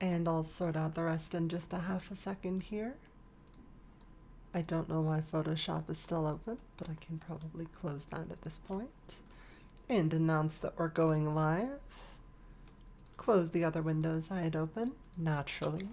And I'll sort out the rest in just a half a second here. I don't know why Photoshop is still open, but I can probably close that at this point. And announce that we're going live. Close the other windows I had open, naturally.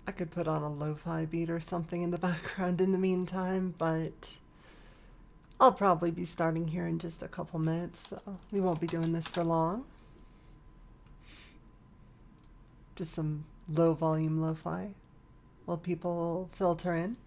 I could put on a lo-fi beat or something in the background in the meantime, but I'll probably be starting here in just a couple minutes, so we won't be doing this for long. Just some low volume lo-fi while people filter in.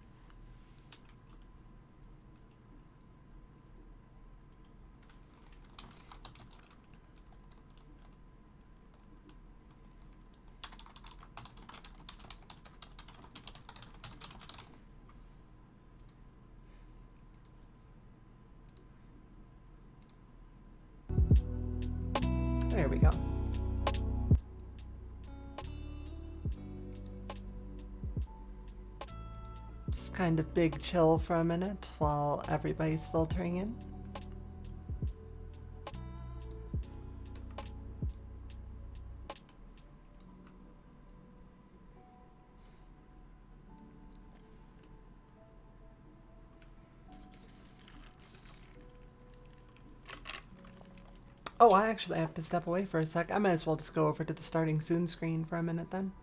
There we go. Just kind of big chill for a minute while everybody's filtering in. Oh, I actually have to step away for a sec. I might as well just go over to the starting soon screen for a minute then.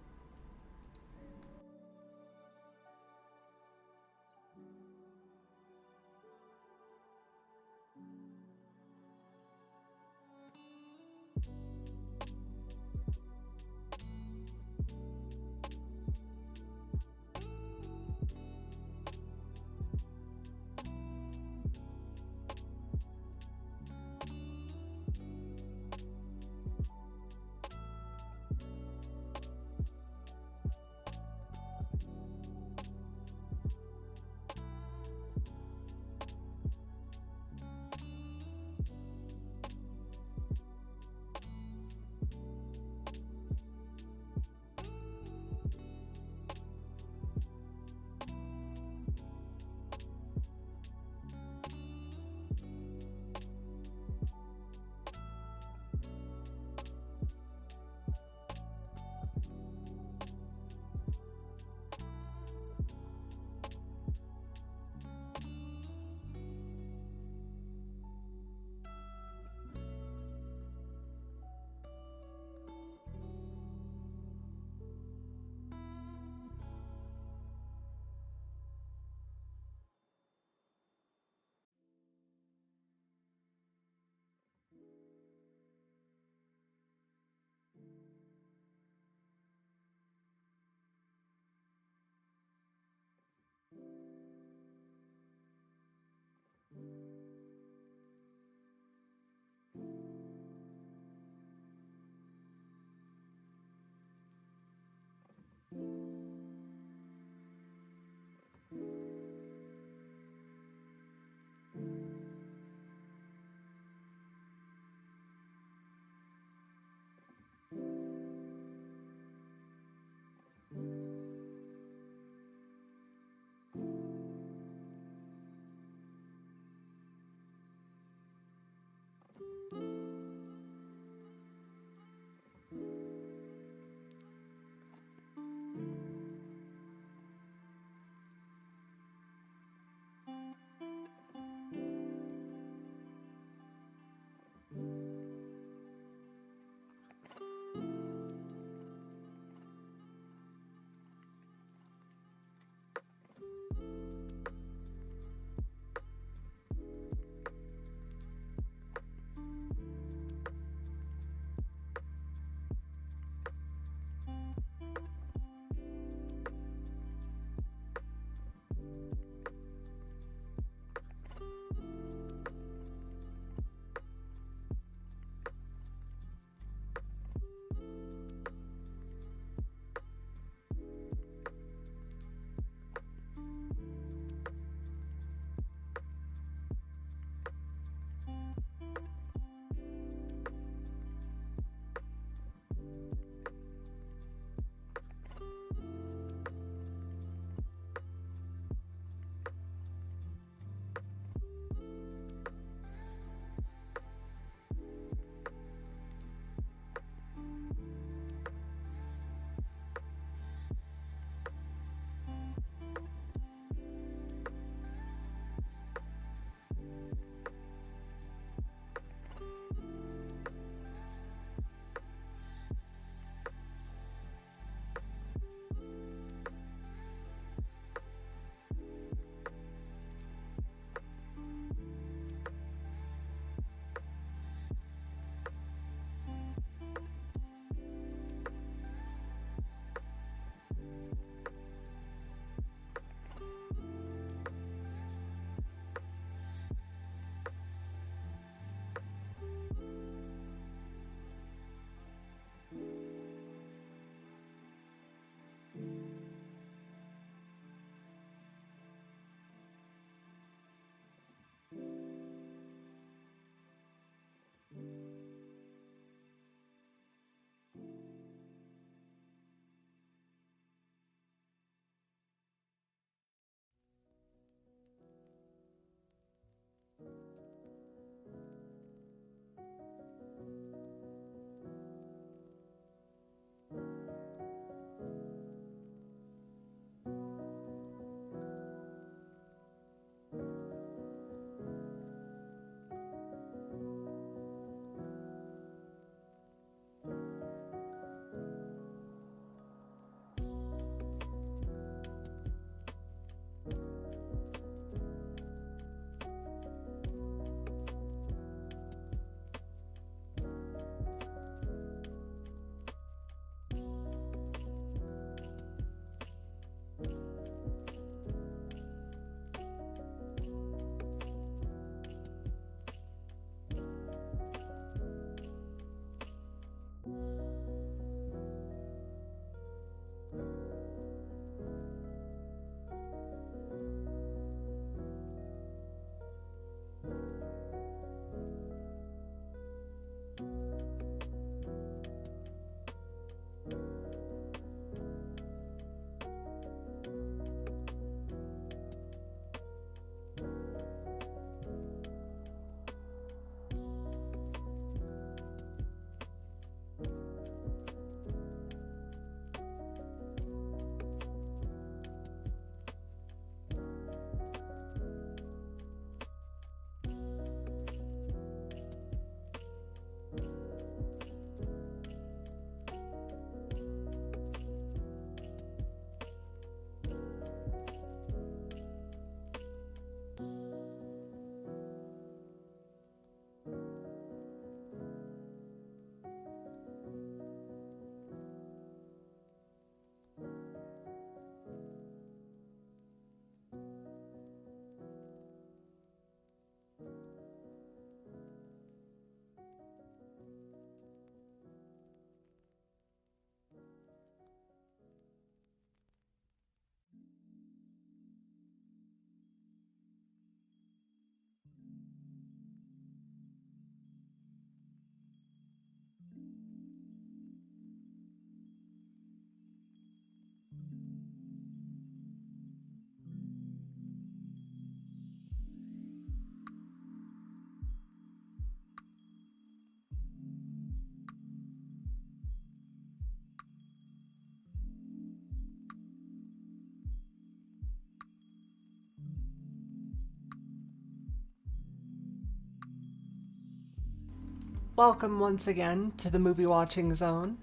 Welcome once again to the movie watching zone.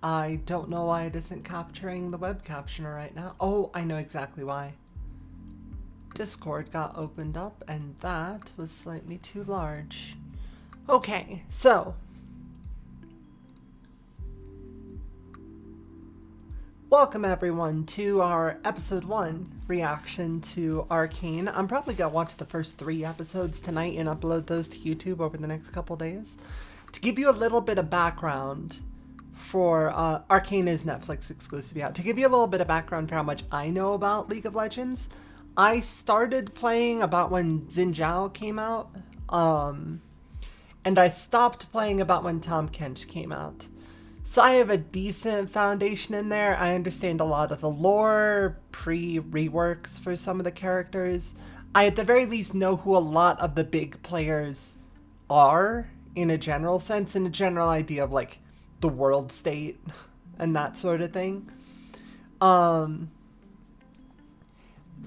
I don't know why it isn't capturing the web captioner right now. Oh, I know exactly why. Discord got opened up and that was slightly too large. Okay, so welcome everyone to our episode 1 reaction to Arcane. I'm probably gonna watch the first 3 episodes tonight and upload those to YouTube over the next couple days. To give you a little bit of background for Arcane is Netflix exclusive, yeah. To give you a little bit of background for how much I know about League of Legends, I started playing about when Xin Zhao came out, and I stopped playing about when Tahm Kench came out. So I have a decent foundation in there. I understand a lot of the lore, pre-reworks for some of the characters. I at the very least know who a lot of the big players are in a general sense, in a general idea of like the world state and that sort of thing. From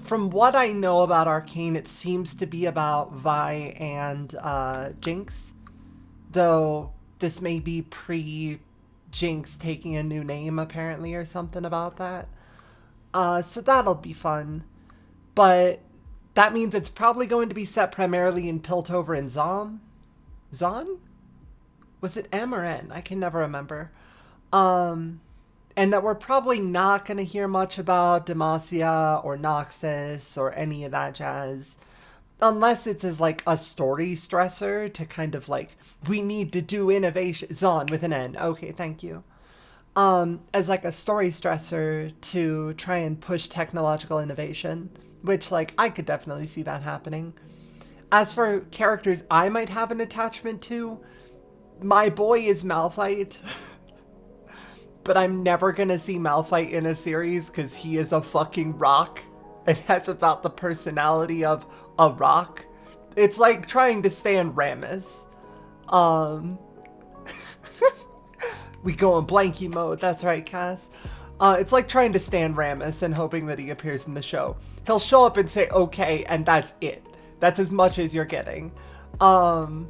what I know about Arcane, it seems to be about Vi and Jinx, though this may be pre-Jinx taking a new name apparently or something about that. So that'll be fun. But that means it's probably going to be set primarily in Piltover and Zom. Zon? Was it M or N? I can never remember. And that we're probably not going to hear much about Demacia or Noxus or any of that jazz. Unless it's as like a story stressor to kind of like, we need to do innovation. Zon with an N. Okay, thank you. As like a story stressor to try and push technological innovation. Which like, I could definitely see that happening. As for characters I might have an attachment to, my boy is Malphite. But I'm never gonna see Malphite in a series because he is a fucking rock. It has about the personality of a rock. It's like trying to stand Rammus. We go in blanky mode, that's right, Cass. It's like trying to stand Rammus and hoping that he appears in the show. He'll show up and say, okay, and that's it. That's as much as you're getting. The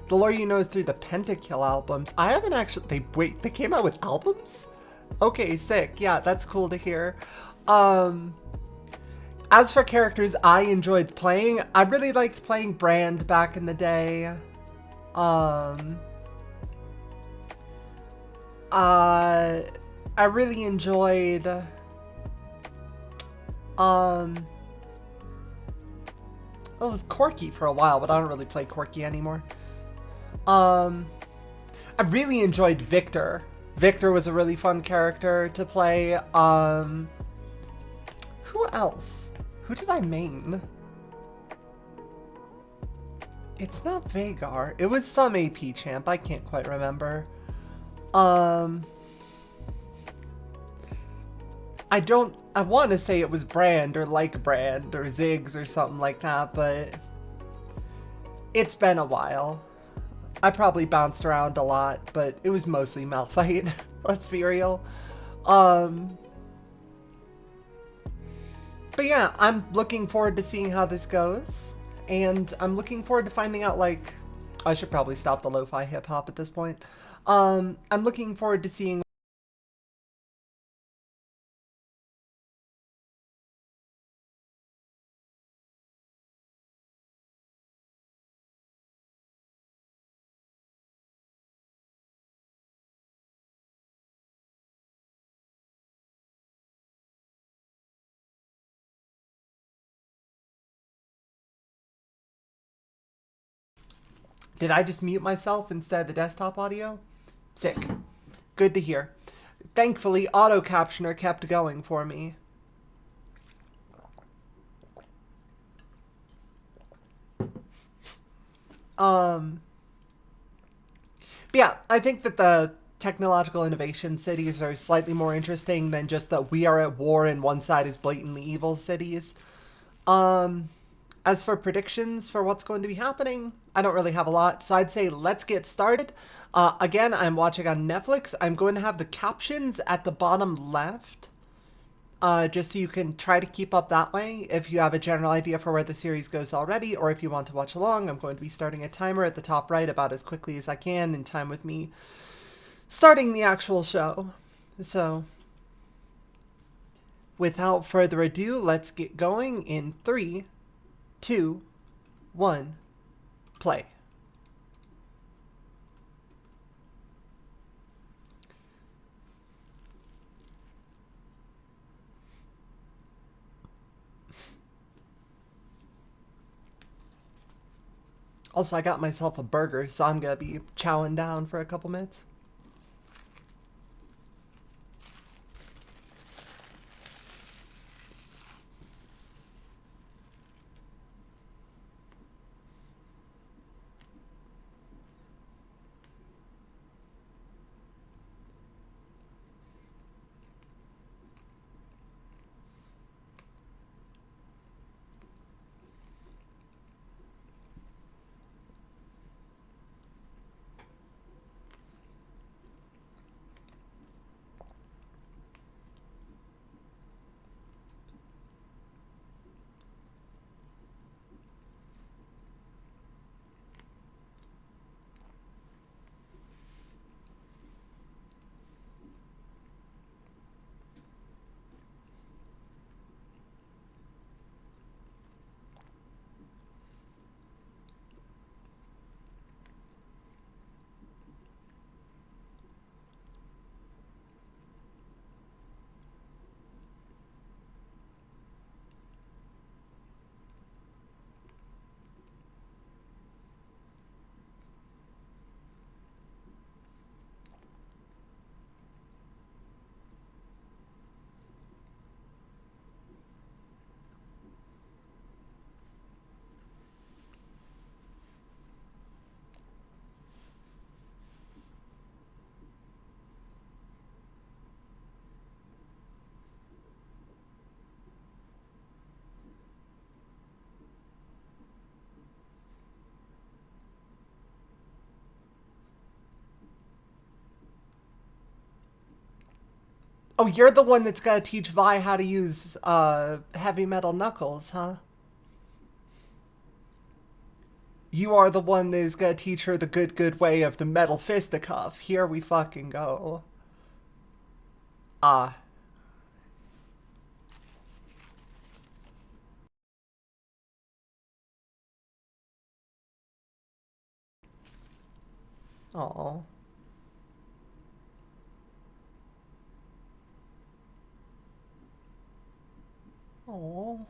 lore you know is through the Pentakill albums. I haven't actually... They came out with albums? Okay, sick. Yeah, that's cool to hear. As for characters I enjoyed playing, I really liked playing Brand back in the day. I really enjoyed... It was Corki for a while, but I don't really play Corki anymore. I really enjoyed Victor. Victor was a really fun character to play. Who else? Who did I main? It's not Vagar. It was some AP champ. I can't quite remember. I want to say it was Brand or like Brand or Ziggs or something like that, but it's been a while. I probably bounced around a lot, but it was mostly Malphite. Let's be real. But yeah, I'm looking forward to seeing how this goes. And I'm looking forward to finding out, like... I should probably stop the lo-fi hip-hop at this point. I'm looking forward to seeing... Did I just mute myself instead of the desktop audio? Sick. Good to hear. Thankfully, auto captioner kept going for me. But yeah, I think that the technological innovation cities are slightly more interesting than just that we are at war and one side is blatantly evil cities. As for predictions for what's going to be happening, I don't really have a lot, so I'd say let's get started. Again, I'm watching on Netflix. I'm going to have the captions at the bottom left. just so you can try to keep up that way. If you have a general idea for where the series goes already, or if you want to watch along, I'm going to be starting a timer at the top right about as quickly as I can in time with me starting the actual show. So, without further ado, let's get going in 3, 2, 1, play. Also, I got myself a burger, so I'm gonna be chowing down for a couple minutes. Oh, you're the one that's gonna teach Vi how to use heavy metal knuckles, huh? You are the one that is gonna teach her the good way of the metal fisticuff. Here we fucking go. Ah. Oh. Oh.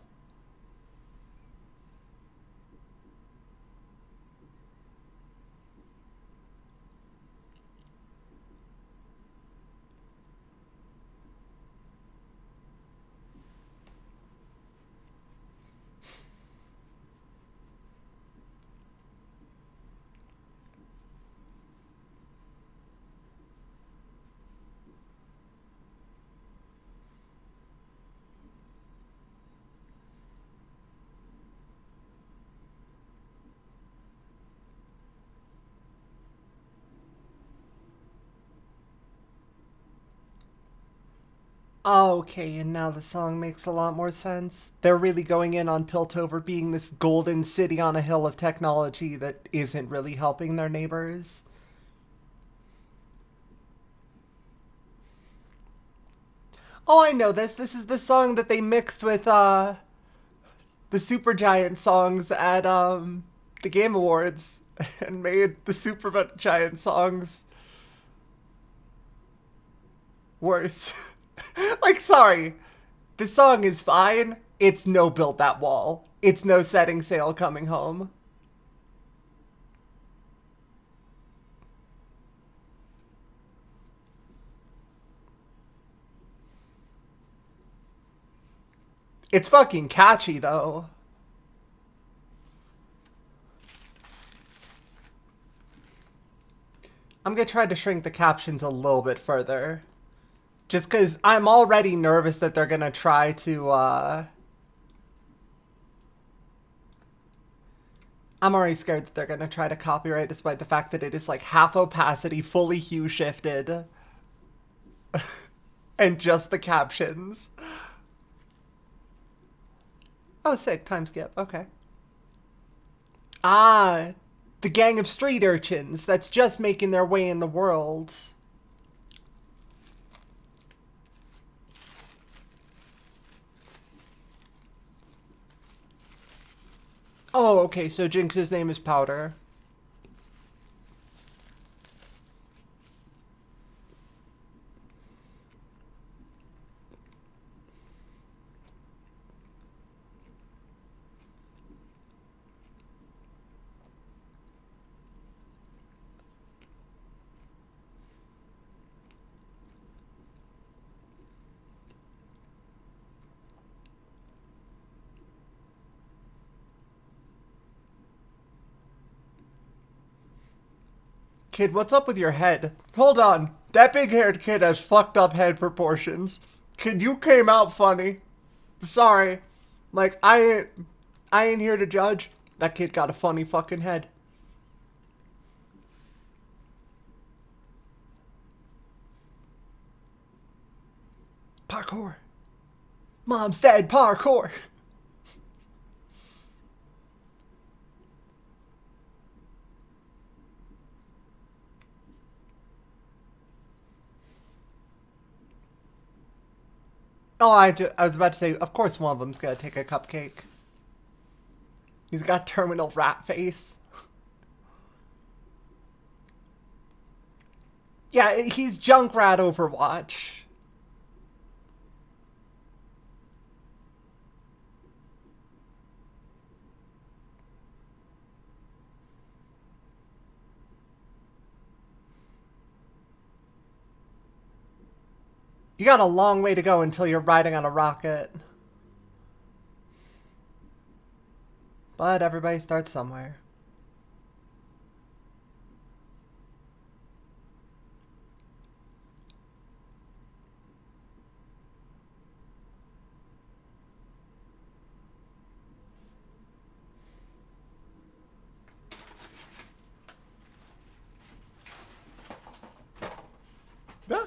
Okay, and now the song makes a lot more sense. They're really going in on Piltover being this golden city on a hill of technology that isn't really helping their neighbors. Oh, I know this. This is the song that they mixed with the Supergiant songs at the Game Awards and made the Supergiant songs worse. Like, sorry, the song is fine. It's no Build That Wall. It's no Setting Sail Coming Home. It's fucking catchy, though. I'm gonna try to shrink the captions a little bit further. Just because I'm already nervous that they're gonna try to, I'm already scared that they're gonna try to copyright despite the fact that it is like half opacity, fully hue shifted. And just the captions. Oh, sick. Time skip. Okay. Ah, the gang of street urchins that's just making their way in the world. Oh, okay, so Jinx's name is Powder. Kid, what's up with your head? Hold on. That big-haired kid has fucked up head proportions. Kid, you came out funny. Sorry. Like, I ain't here to judge. That kid got a funny fucking head. Parkour. Mom's dead, parkour. Oh, I was about to say, of course one of them's gonna take a cupcake. He's got terminal rat face. Yeah, he's Junkrat Overwatch. You got a long way to go until you're riding on a rocket. But everybody starts somewhere. Yeah.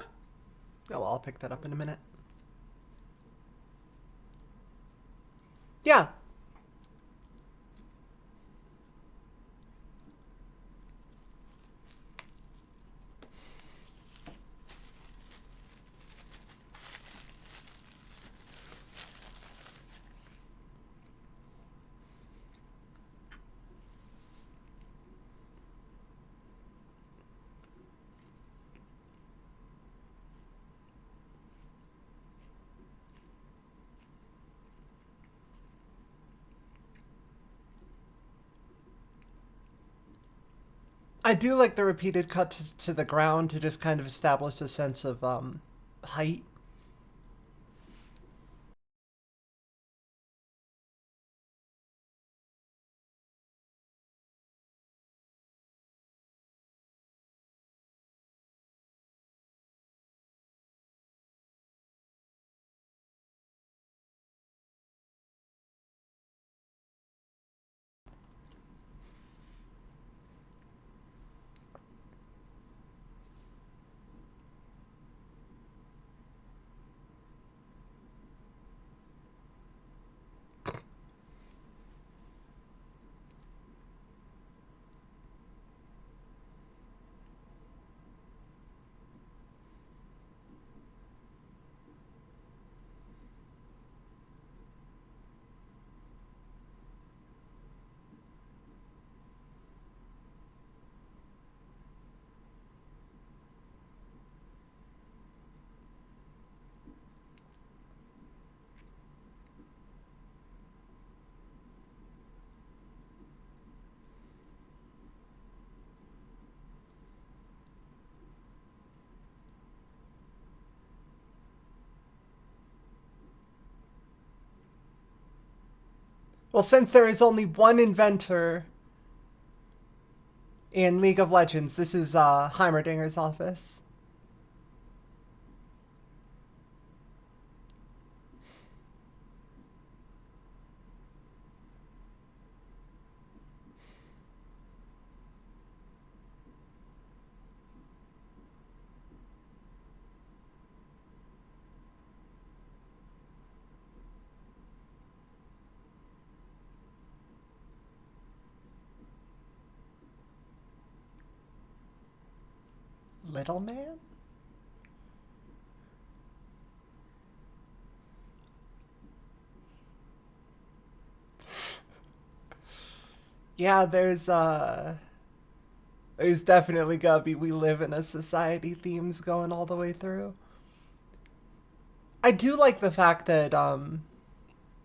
Oh, well, I'll pick that up in a minute. Yeah. I do like the repeated cut to the ground to just kind of establish a sense of height. Well, since there is only one inventor in League of Legends, this is Heimerdinger's office. little man? Yeah, there's definitely gotta be we live in a society themes going all the way through. I do like the fact that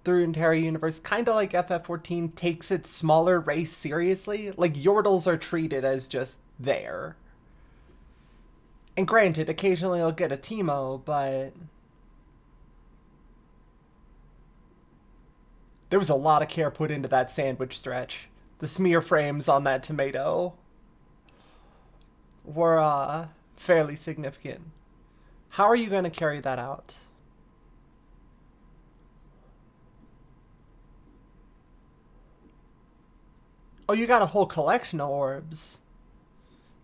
through Entire Universe, kind of like FF14, takes its smaller race seriously. Like, Yordles are treated as just there. And granted, occasionally I'll get a Teemo, but there was a lot of care put into that sandwich stretch. The smear frames on that tomato were fairly significant. How are you going to carry that out? Oh, you got a whole collection of orbs.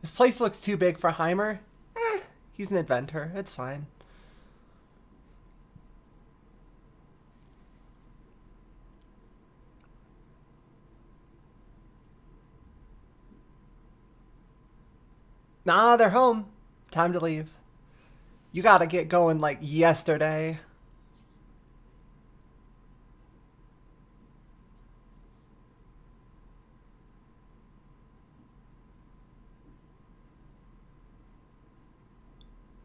This place looks too big for Heimer. He's an inventor. It's fine. Nah, they're home. Time to leave. You gotta get going like yesterday.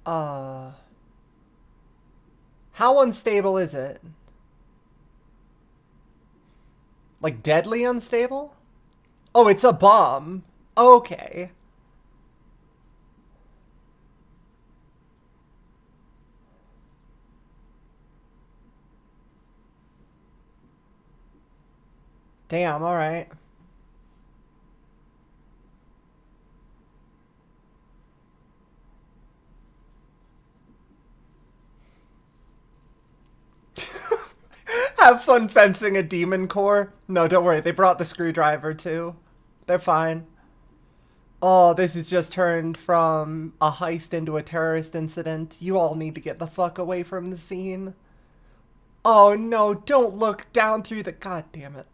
Uh... How unstable is it? Like deadly unstable? Oh, it's a bomb. Okay. Damn, alright. Have fun fencing a demon core. No, don't worry. They brought the screwdriver too. They're fine. Oh, this has just turned from a heist into a terrorist incident. You all need to get the fuck away from the scene. Oh no, don't look down through the... God damn it.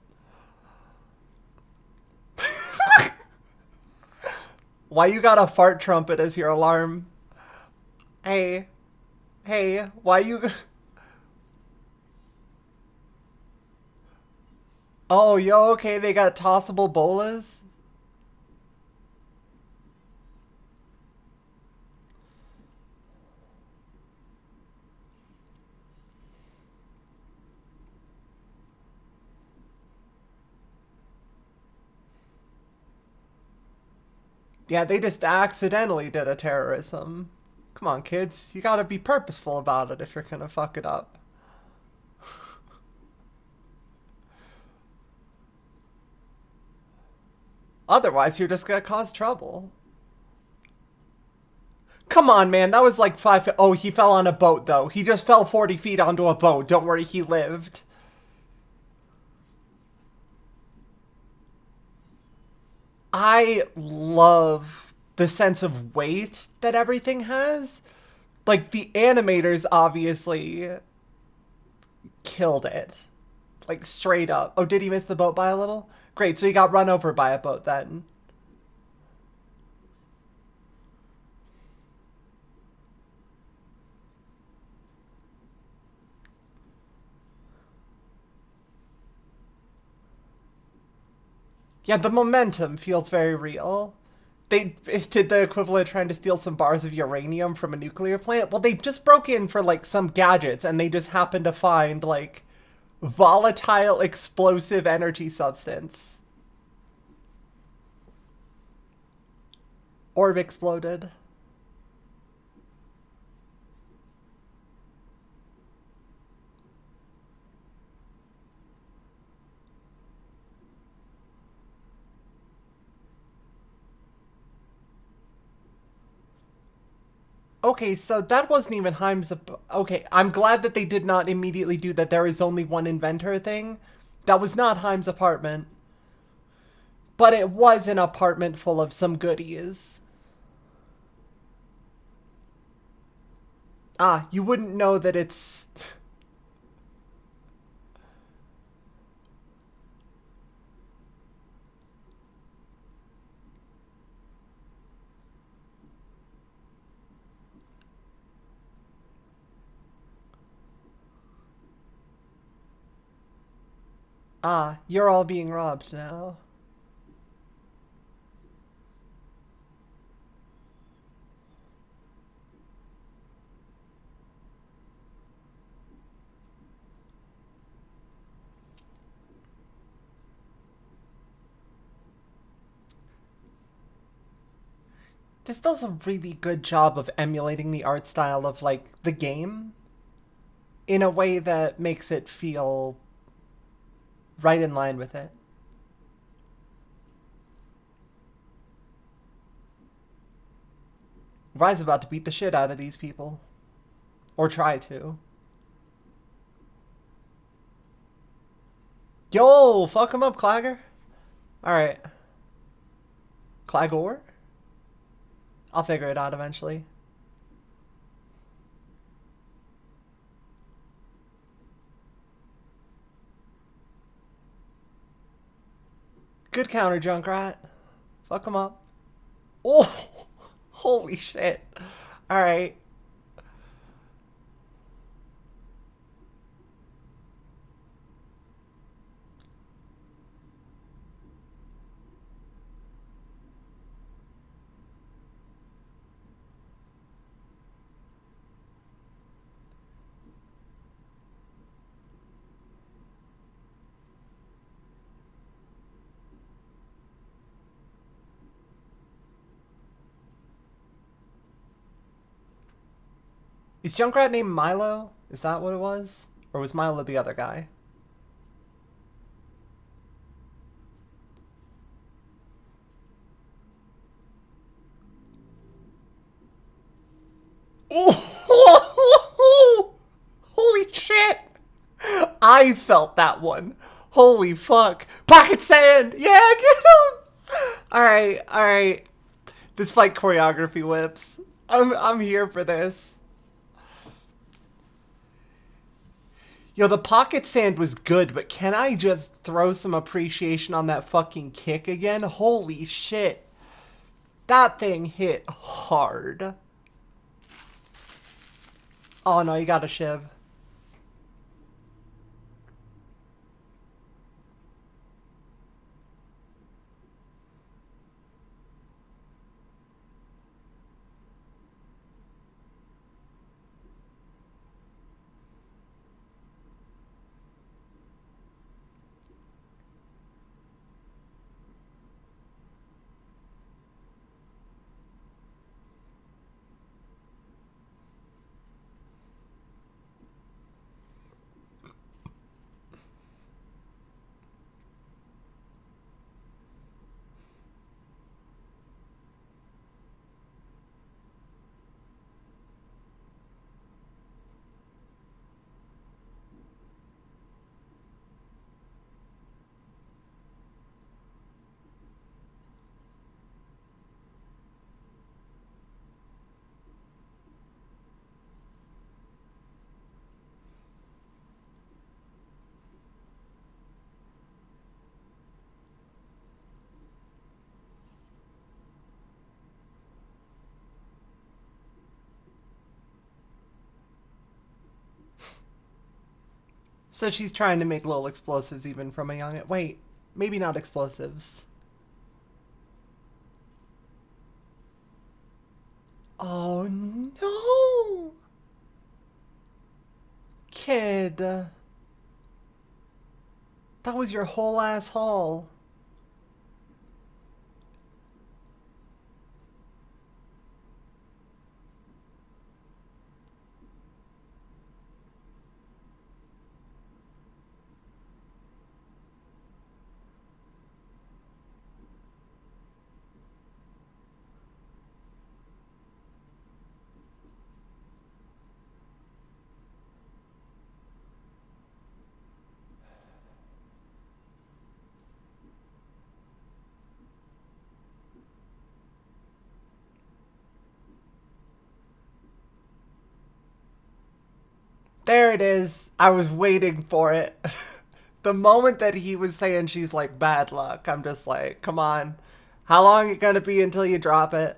Why you got a fart trumpet as your alarm? Hey. Hey, why you... Oh, yo, okay, they got tossable bolas? Yeah, they just accidentally did a terrorism. Come on, kids. You gotta be purposeful about it if you're gonna fuck it up. Otherwise, you're just gonna cause trouble. Come on, man. That was like 5 feet. Oh, he fell on a boat, though. He just fell 40 feet onto a boat. Don't worry, he lived. I love the sense of weight that everything has. Like, the animators obviously killed it. Like, straight up. Oh, did he miss the boat by a little? Great, so he got run over by a boat then. Yeah, the momentum feels very real. They did the equivalent of trying to steal some bars of uranium from a nuclear plant. Well, they just broke in for, like, some gadgets, and they just happened to find, like, volatile explosive energy substance. Orb exploded. Okay, so that wasn't even Heim's... Okay, I'm glad that they did not immediately do that there is only one inventor thing. That was not Heim's apartment. But it was an apartment full of some goodies. Ah, you wouldn't know that it's... Ah, you're all being robbed now. This does a really good job of emulating the art style of, like, the game in a way that makes it feel right in line with it. Rye's about to beat the shit out of these people. Or try to. Yo, fuck him up, Clagger. Alright. Clagor? I'll figure it out eventually. Good counter, Junkrat. Fuck him up. Oh! Holy shit. Alright. Is Junkrat named Milo? Is that what it was? Or was Milo the other guy? Oh! Holy shit! I felt that one. Holy fuck. Pocket sand! Yeah, get him! Alright, alright. This fight choreography whips. I'm here for this. Yo, the pocket sand was good, but can I just throw some appreciation on that fucking kick again? Holy shit. That thing hit hard. Oh no, you got a shiv. So she's trying to make little explosives even from a young... Wait, maybe not explosives. Oh no! Kid. That was your whole ass haul. There it is. I was waiting for it. The moment that he was saying she's like bad luck, I'm just like, come on. How long it gonna be until you drop it?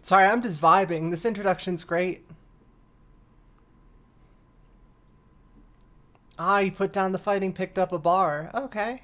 Sorry, I'm just vibing. This introduction's great. Ah, you put down the fighting, picked up a bar. Okay.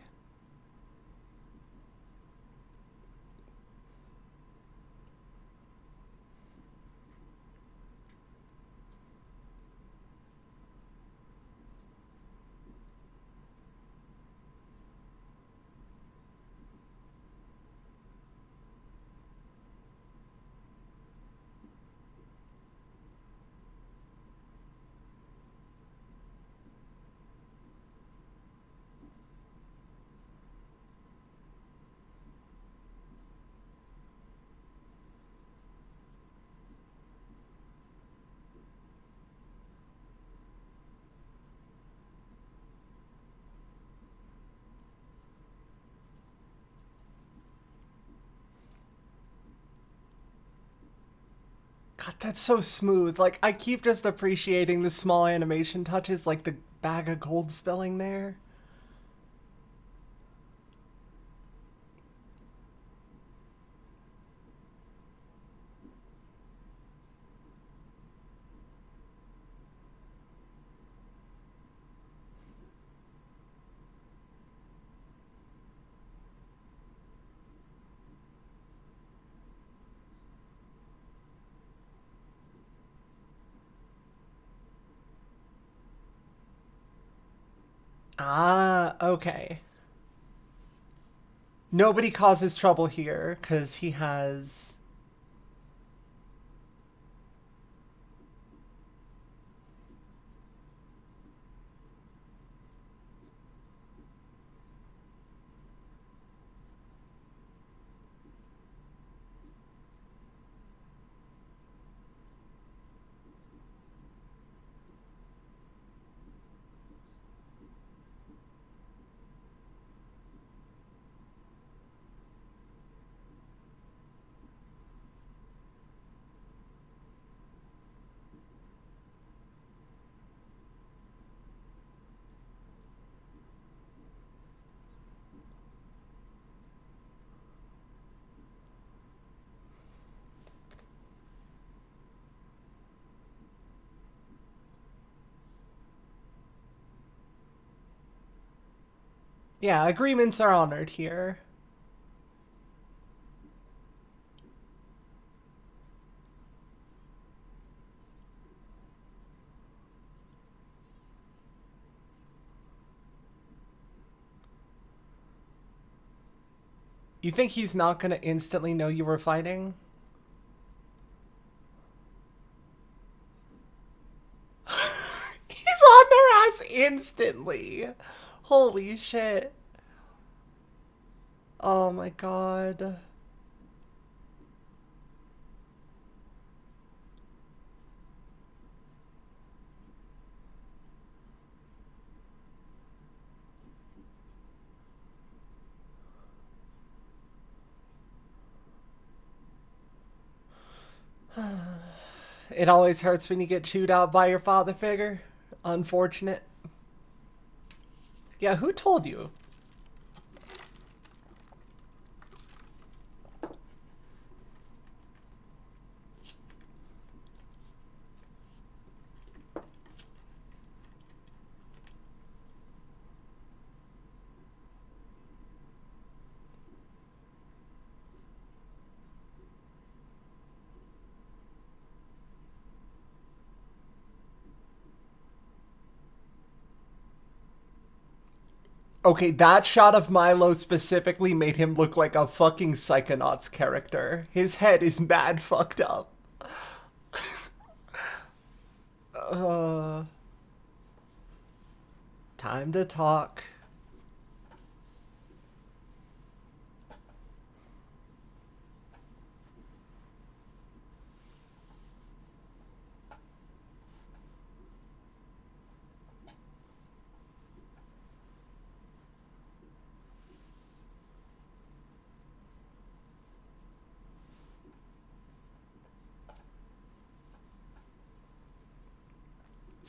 God, that's so smooth. Like, I keep just appreciating the small animation touches, like the bag of gold spilling there. Ah, okay. Nobody causes trouble here because he has. Yeah, agreements are honored here. You think he's not gonna instantly know you were fighting? He's on their ass instantly. Holy shit. Oh my god. It always hurts when you get chewed out by your father figure. Unfortunate. Yeah, who told you? Okay, that shot of Milo specifically made him look like a fucking Psychonauts character. His head is mad fucked up. Uh, time to talk.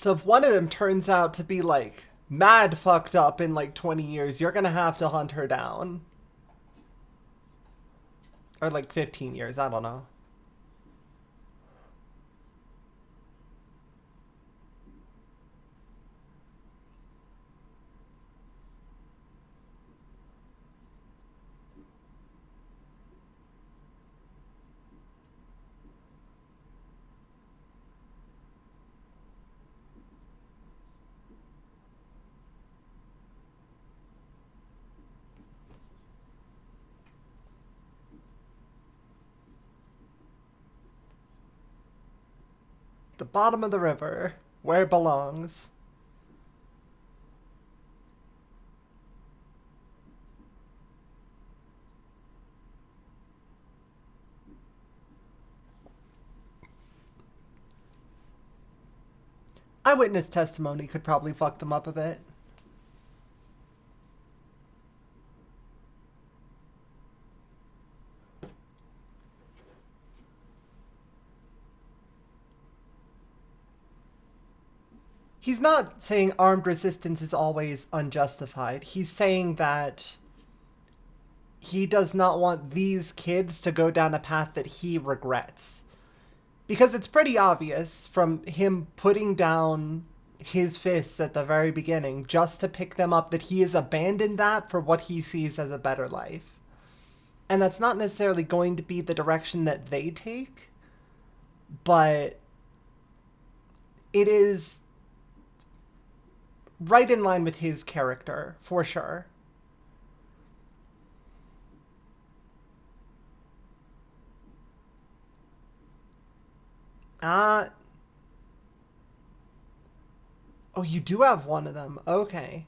So if one of them turns out to be like mad fucked up in like 20 years, you're gonna have to hunt her down. Or like 15 years, I don't know. The bottom of the river, where it belongs. Eyewitness testimony could probably fuck them up a bit. He's not saying armed resistance is always unjustified. He's saying that he does not want these kids to go down a path that he regrets. Because it's pretty obvious from him putting down his fists at the very beginning just to pick them up that he has abandoned that for what he sees as a better life. And that's not necessarily going to be the direction that they take, but it is right in line with his character, for sure. Oh, you do have one of them. Okay.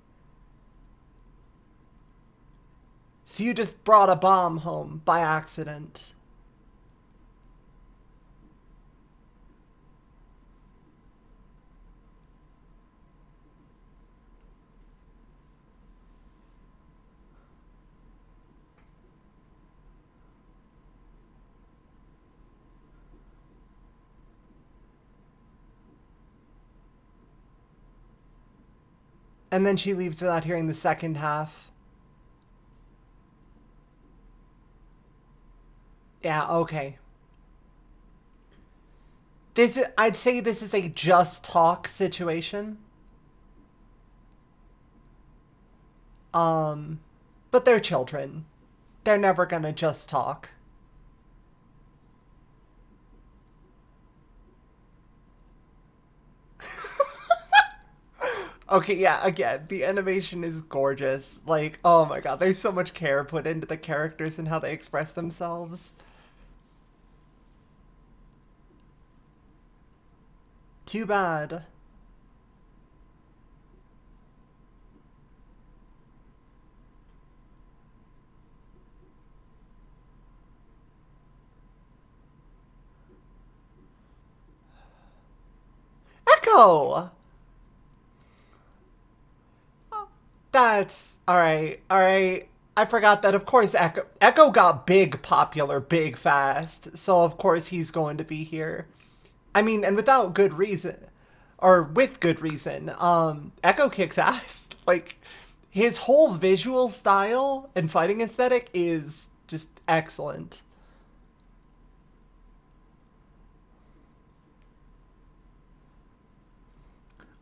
So you just brought a bomb home by accident. And then she leaves without hearing the second half. Yeah, okay. I'd say this is a just talk situation. But they're children. They're never gonna just talk. Okay, yeah, again, the animation is gorgeous. Like, oh my god, there's so much care put into the characters and how they express themselves. Too bad. Echo! That's alright, alright. I forgot that, of course, Echo got big popular, big fast. So, of course, he's going to be here. I mean, and without good reason. Or with good reason. Echo kicks ass. Like, his whole visual style and fighting aesthetic is just excellent.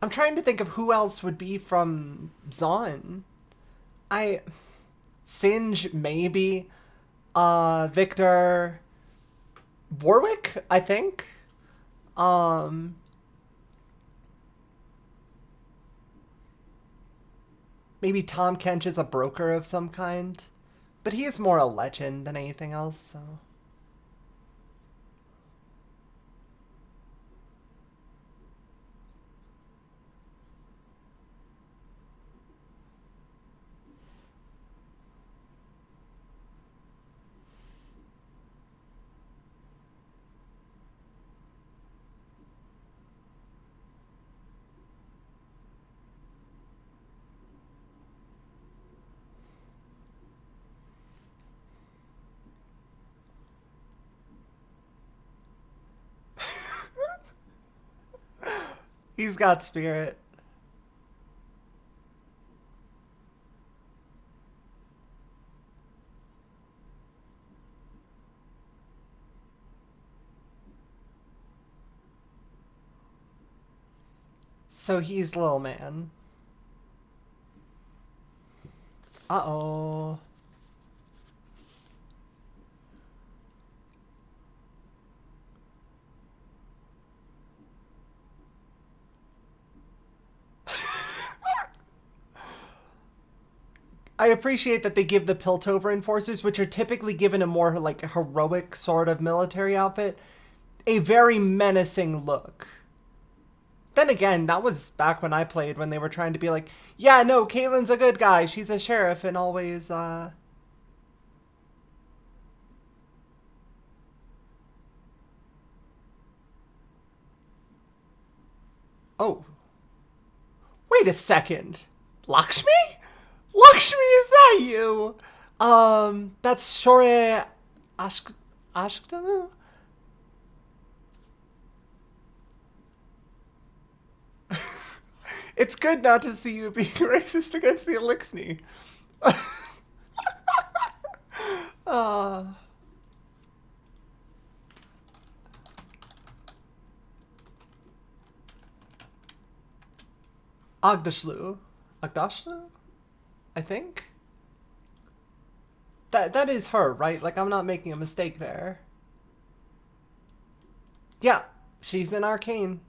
I'm trying to think of who else would be from Zon. I Singe, maybe. Victor Warwick, I think. Um Maybe Tom Kench is a broker of some kind. But he is more a legend than anything else, so. He's got spirit. So he's little man. Uh-oh. I appreciate that they give the Piltover enforcers, which are typically given a more like heroic sort of military outfit, a very menacing look. Then again, that was back when I played, when they were trying to be like, yeah, no, Caitlin's a good guy, she's a sheriff, and always, Oh, wait a second. Lakshmi? Lakshmi, is that you? That's Shore Ashktanu? It's good not to see you being racist against the Elixni. uh, Agdashlu. Agdashlu? I think? That is her, right? Like, I'm not making a mistake there. Yeah, she's in Arcane.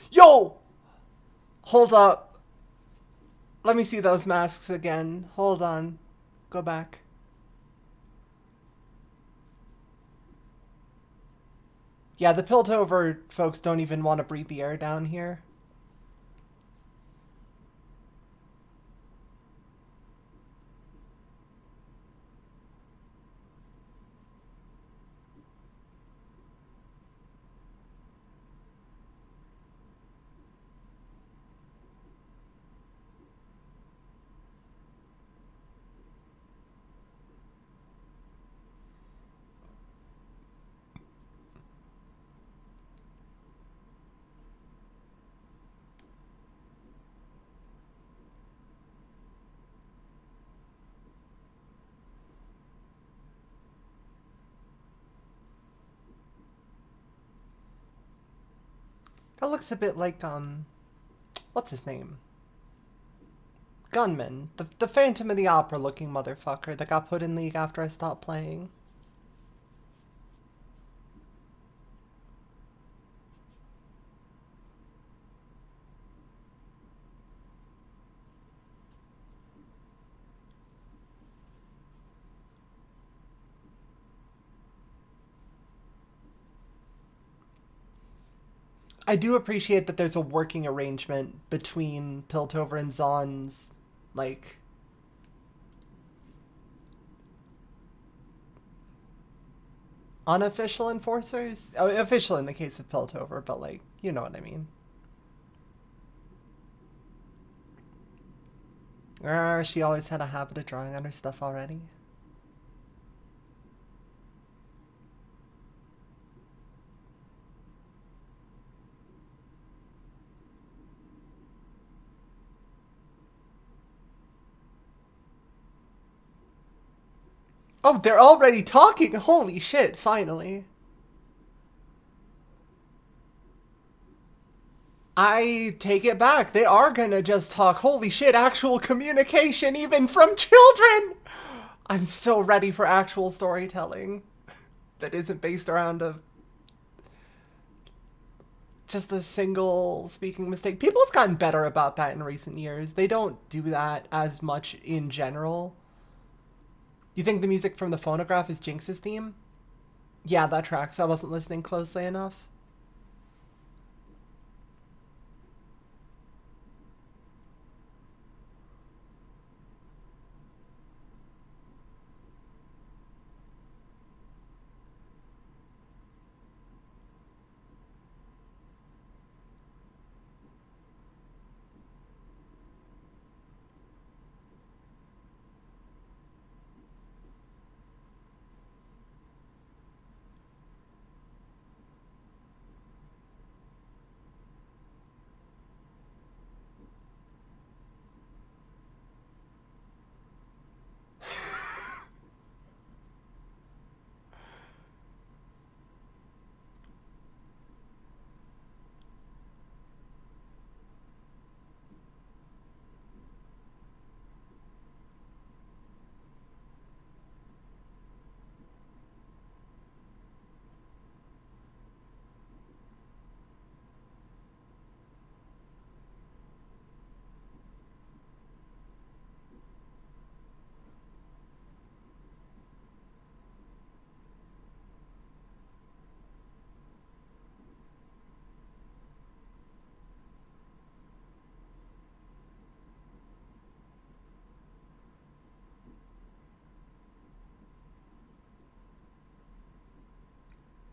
Yo! Hold up. Let me see those masks again. Hold on. Go back. Yeah, the Piltover folks don't even want to breathe the air down here. That looks a bit like, what's his name? Gunman. The Phantom of the Opera looking motherfucker that got put in League after I stopped playing. I do appreciate that there's a working arrangement between Piltover and Zahn's, like, unofficial enforcers? Oh, official in the case of Piltover, but, like, you know what I mean. She always had a habit of drawing on her stuff already. Oh, they're already talking! Holy shit, finally. I take it back. They are gonna just talk. Holy shit, actual communication, even from children! I'm so ready for actual storytelling that isn't based around just a single speaking mistake. People have gotten better about that in recent years. They don't do that as much in general. You think the music from the phonograph is Jinx's theme? Yeah, that tracks. I wasn't listening closely enough.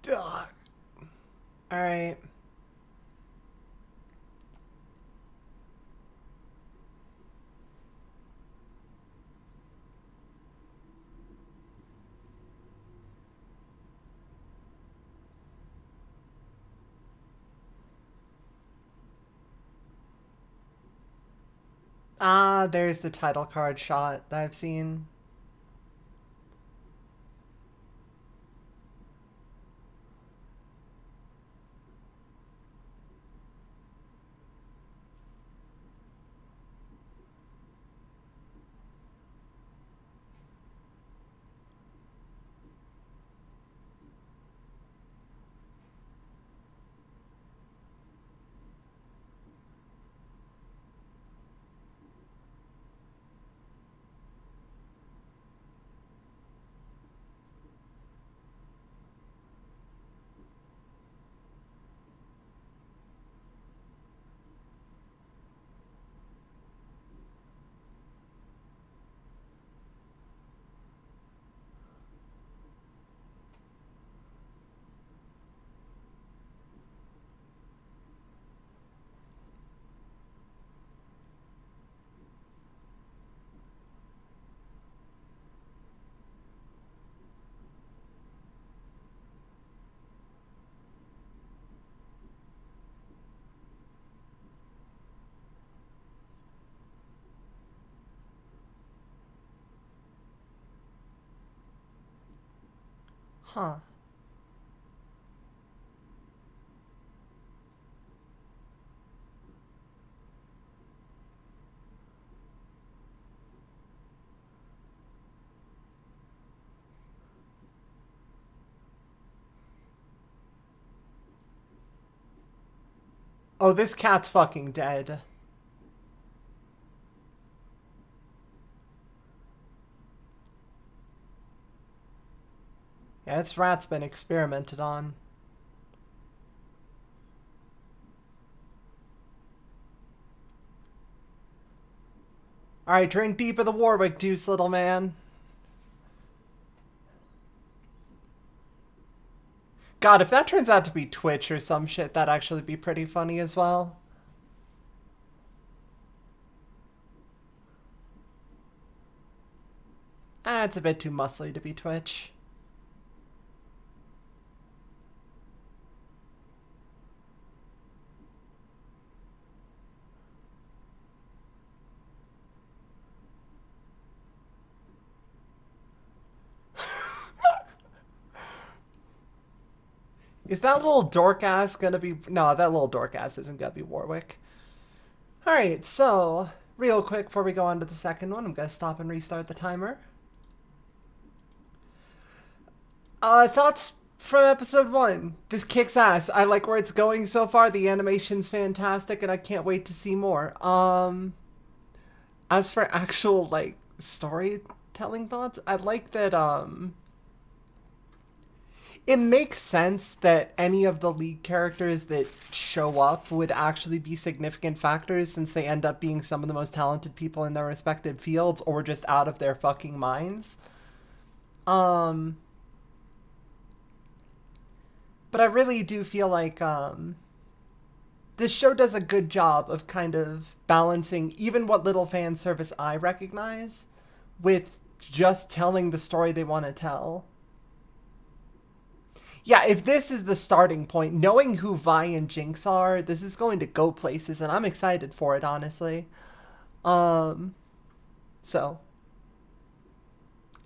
Ugh. All right. Ah, there's the title card shot that I've seen. Huh. Oh, this cat's fucking dead. Yeah, its rat's been experimented on. Alright, drink deep of the Warwick juice, little man. God, if that turns out to be Twitch or some shit, that'd actually be pretty funny as well. Ah, it's a bit too muscly to be Twitch. Is that little dork ass gonna be... No, that little dork ass isn't gonna be Warwick. Alright, so, real quick before we go on to the second one, I'm gonna stop and restart the timer. Thoughts from episode 1. This kicks ass. I like where it's going so far. The animation's fantastic, and I can't wait to see more. As for actual, like, storytelling thoughts, I like that, it makes sense that any of the lead characters that show up would actually be significant factors since they end up being some of the most talented people in their respective fields or just out of their fucking minds. But I really do feel like this show does a good job of kind of balancing even what little fan service I recognize with just telling the story they want to tell. Yeah, if this is the starting point, knowing who Vi and Jinx are, this is going to go places, and I'm excited for it, honestly. So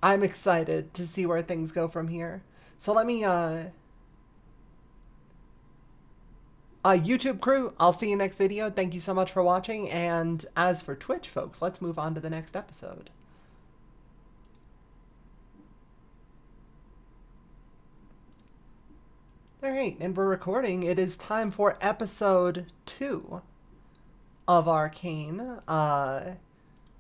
I'm excited to see where things go from here. So let me, YouTube crew, I'll see you next video. Thank you so much for watching, and as for Twitch, folks, let's move on to the next episode. Alright, and we're recording. It is time for episode 2 of Arcane.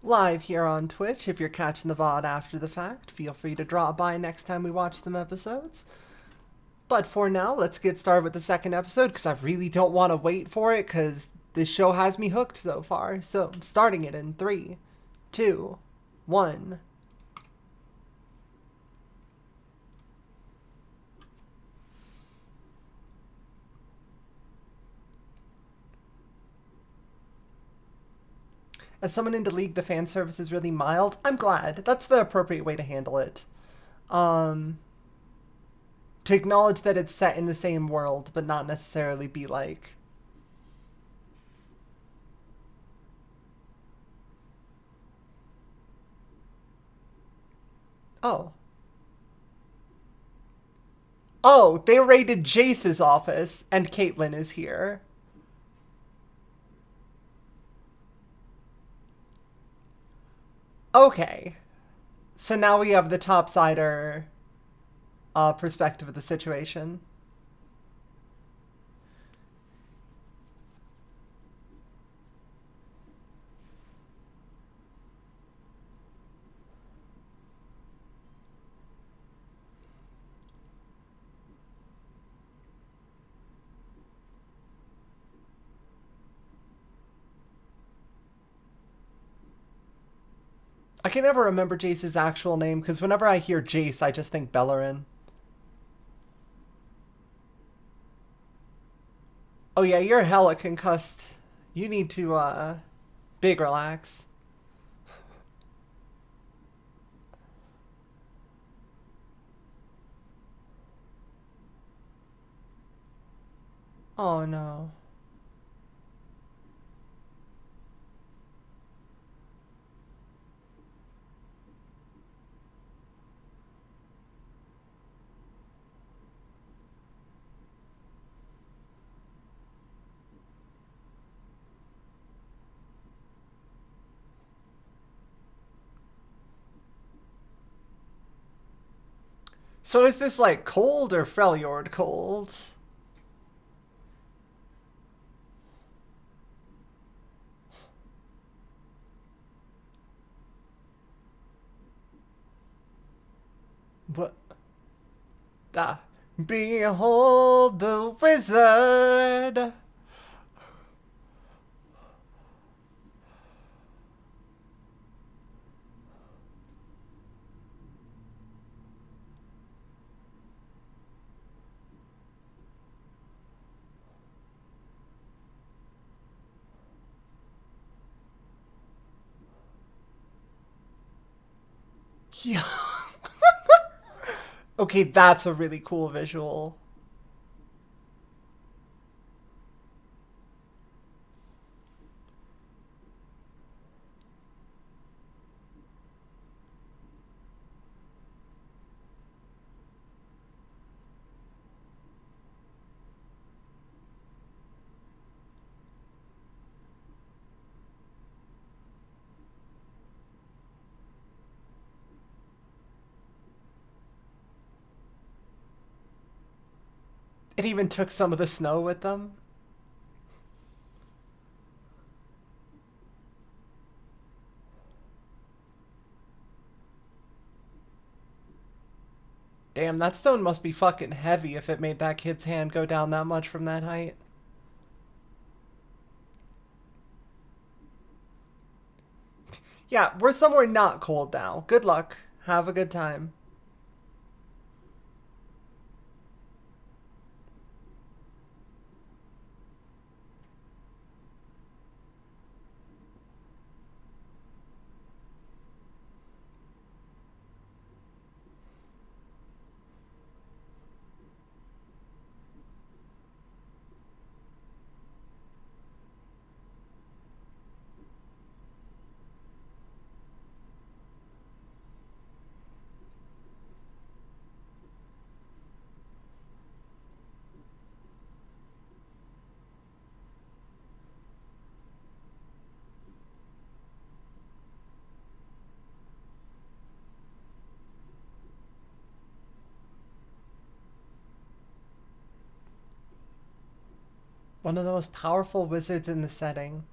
Live here on Twitch. If you're catching the VOD after the fact, feel free to drop by next time we watch some episodes. But for now, let's get started with the second episode, because I really don't want to wait for it, because this show has me hooked so far. So, starting it in 3, 2, 1... As someone into League, the fan service is really mild. I'm glad. That's the appropriate way to handle it. To acknowledge that it's set in the same world, but not necessarily be like... Oh. Oh, they raided Jace's office, and Caitlyn is here. Okay. So now we have the topsider perspective of the situation. I can never remember Jace's actual name, because whenever I hear Jace, I just think Bellerin. Oh yeah, you're hella concussed. You need to, big relax. Oh no. So is this like cold or Freljord cold? What? Ah. Behold the wizard! Yeah. Okay, that's a really cool visual. It even took some of the snow with them. Damn, that stone must be fucking heavy if it made that kid's hand go down that much from that height. Yeah, we're somewhere not cold now. Good luck. Have a good time. One of the most powerful wizards in the setting.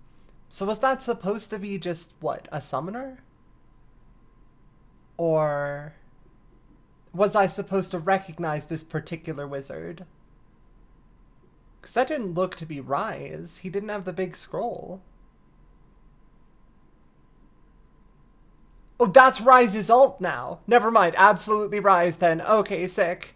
So was that supposed to be just, what, a summoner? Or was I supposed to recognize this particular wizard? Because that didn't look to be Rise. He didn't have the big scroll. Oh, that's Rise's ult now. Never mind. Absolutely Rise then. Okay, sick.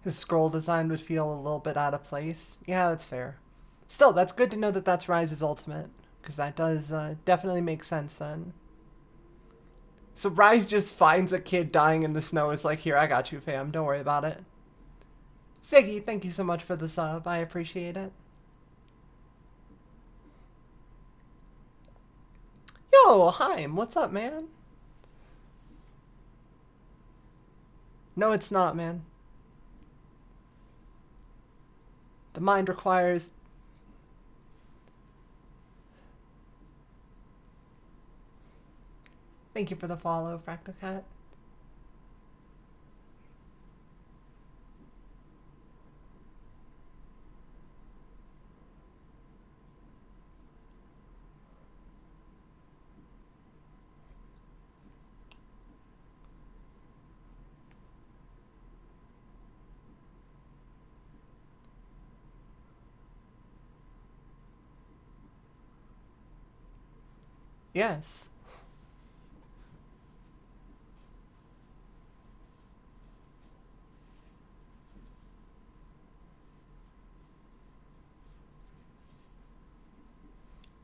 the scroll design would feel a little bit out of place. Yeah, that's fair. Still, that's good to know that that's Ryze's ultimate, because that does definitely make sense then. So Ryze just finds a kid dying in the snow. It's like, here, I got you, fam. Don't worry about it. Ziggy, thank you so much for the sub. I appreciate it. Yo, Haim, what's up, man? No, it's not, man. The mind requires... Thank you for the follow, Fractalcat. Yes.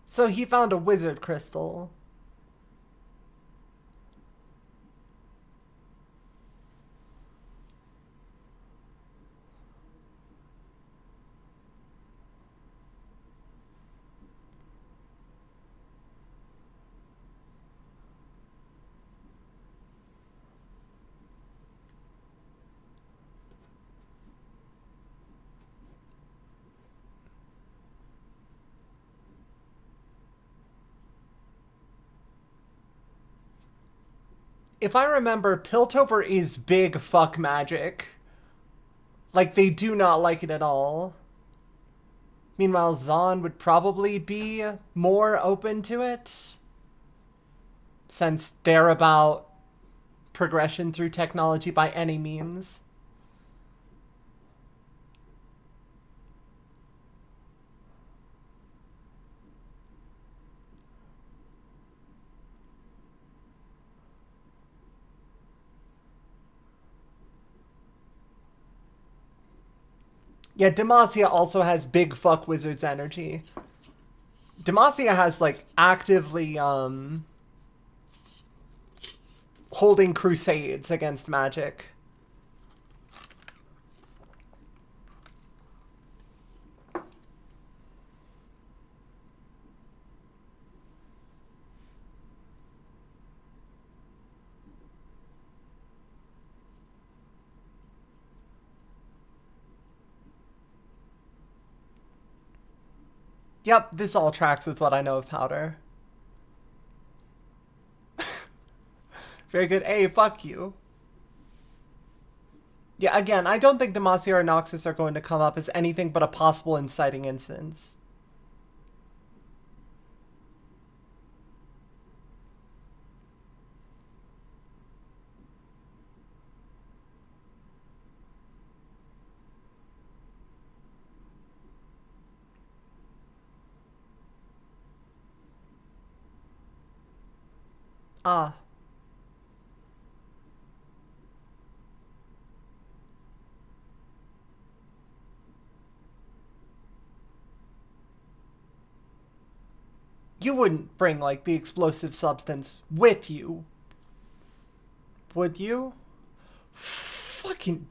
So he found a wizard crystal. If I remember, Piltover is big fuck magic. Like, they do not like it at all. Meanwhile, Zon would probably be more open to it, since they're about progression through technology by any means. Yeah, Demacia also has big fuck wizard's energy. Demacia has, like, actively, holding crusades against magic. Yep, this all tracks with what I know of Powder. Very good. Hey, fuck you. Yeah, again, I don't think Demacia or Noxus are going to come up as anything but a possible inciting instance. Ah. You wouldn't bring, like, the explosive substance with you. Would you? Fucking...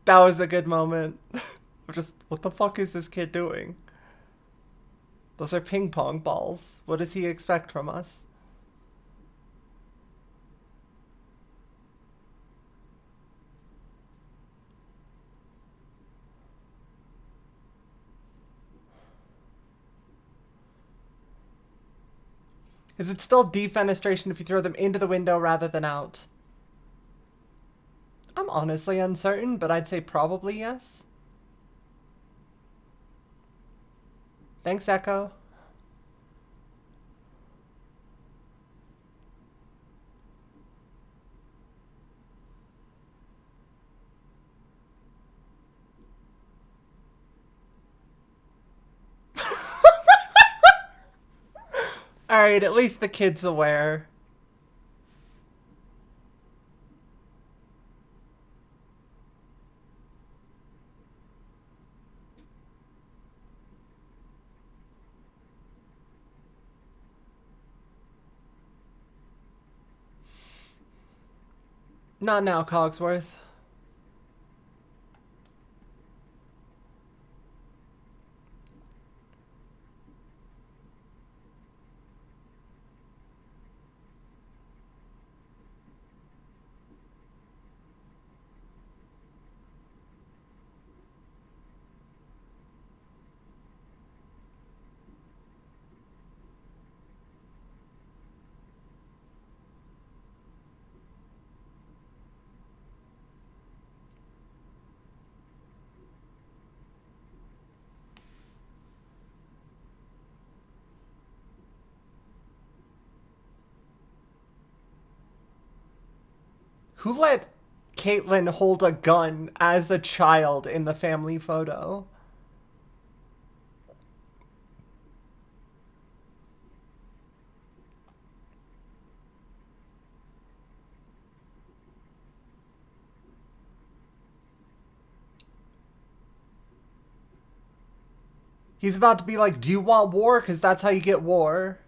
That was a good moment. Just, what the fuck is this kid doing? Those are ping pong balls. What does he expect from us? Is it still defenestration if you throw them into the window rather than out? I'm honestly uncertain, but I'd say probably yes. Thanks, Echo. Alright, at least the kid's aware. Not now, Cogsworth. Who let Caitlyn hold a gun as a child in the family photo? He's about to be like, do you want war? Because that's how you get war.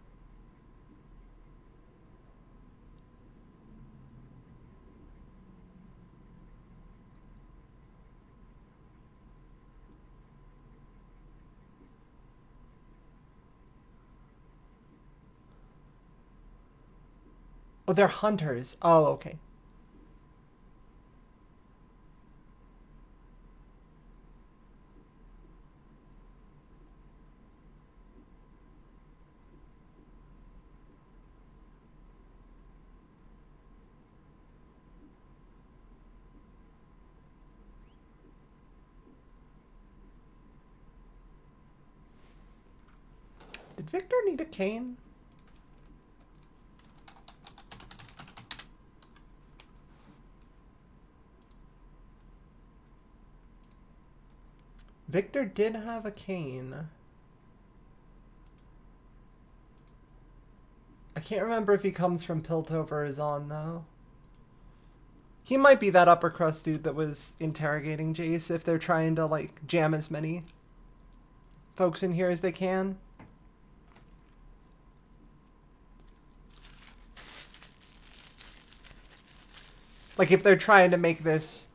Oh, they're hunters. Oh, okay. Did Victor need a cane? Victor did have a cane. I can't remember if he comes from Piltover or is on, though. He might be that upper crust dude that was interrogating Jace if they're trying to, like, jam as many folks in here as they can. Like, if they're trying to make this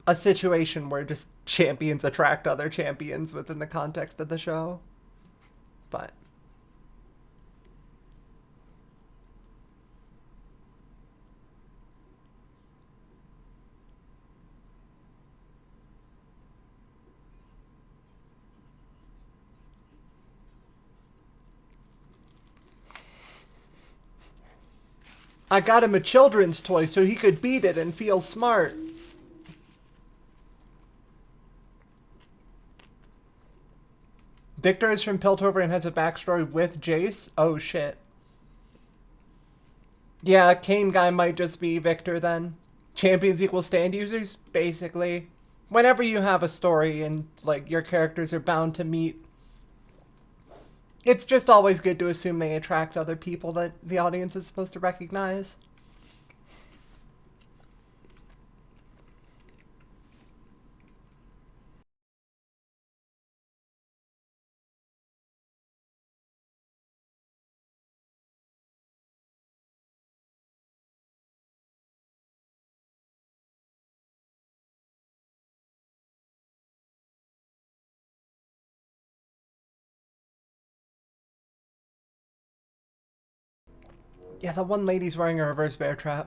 a situation where just champions attract other champions within the context of the show. But I got him a children's toy so he could beat it and feel smart. Victor is from Piltover and has a backstory with Jace. Oh shit. Yeah, Kane guy might just be Victor then. Champions equal stand users, basically. Whenever you have a story and like your characters are bound to meet, it's just always good to assume they attract other people that the audience is supposed to recognize. Yeah, the one lady's wearing a reverse bear trap.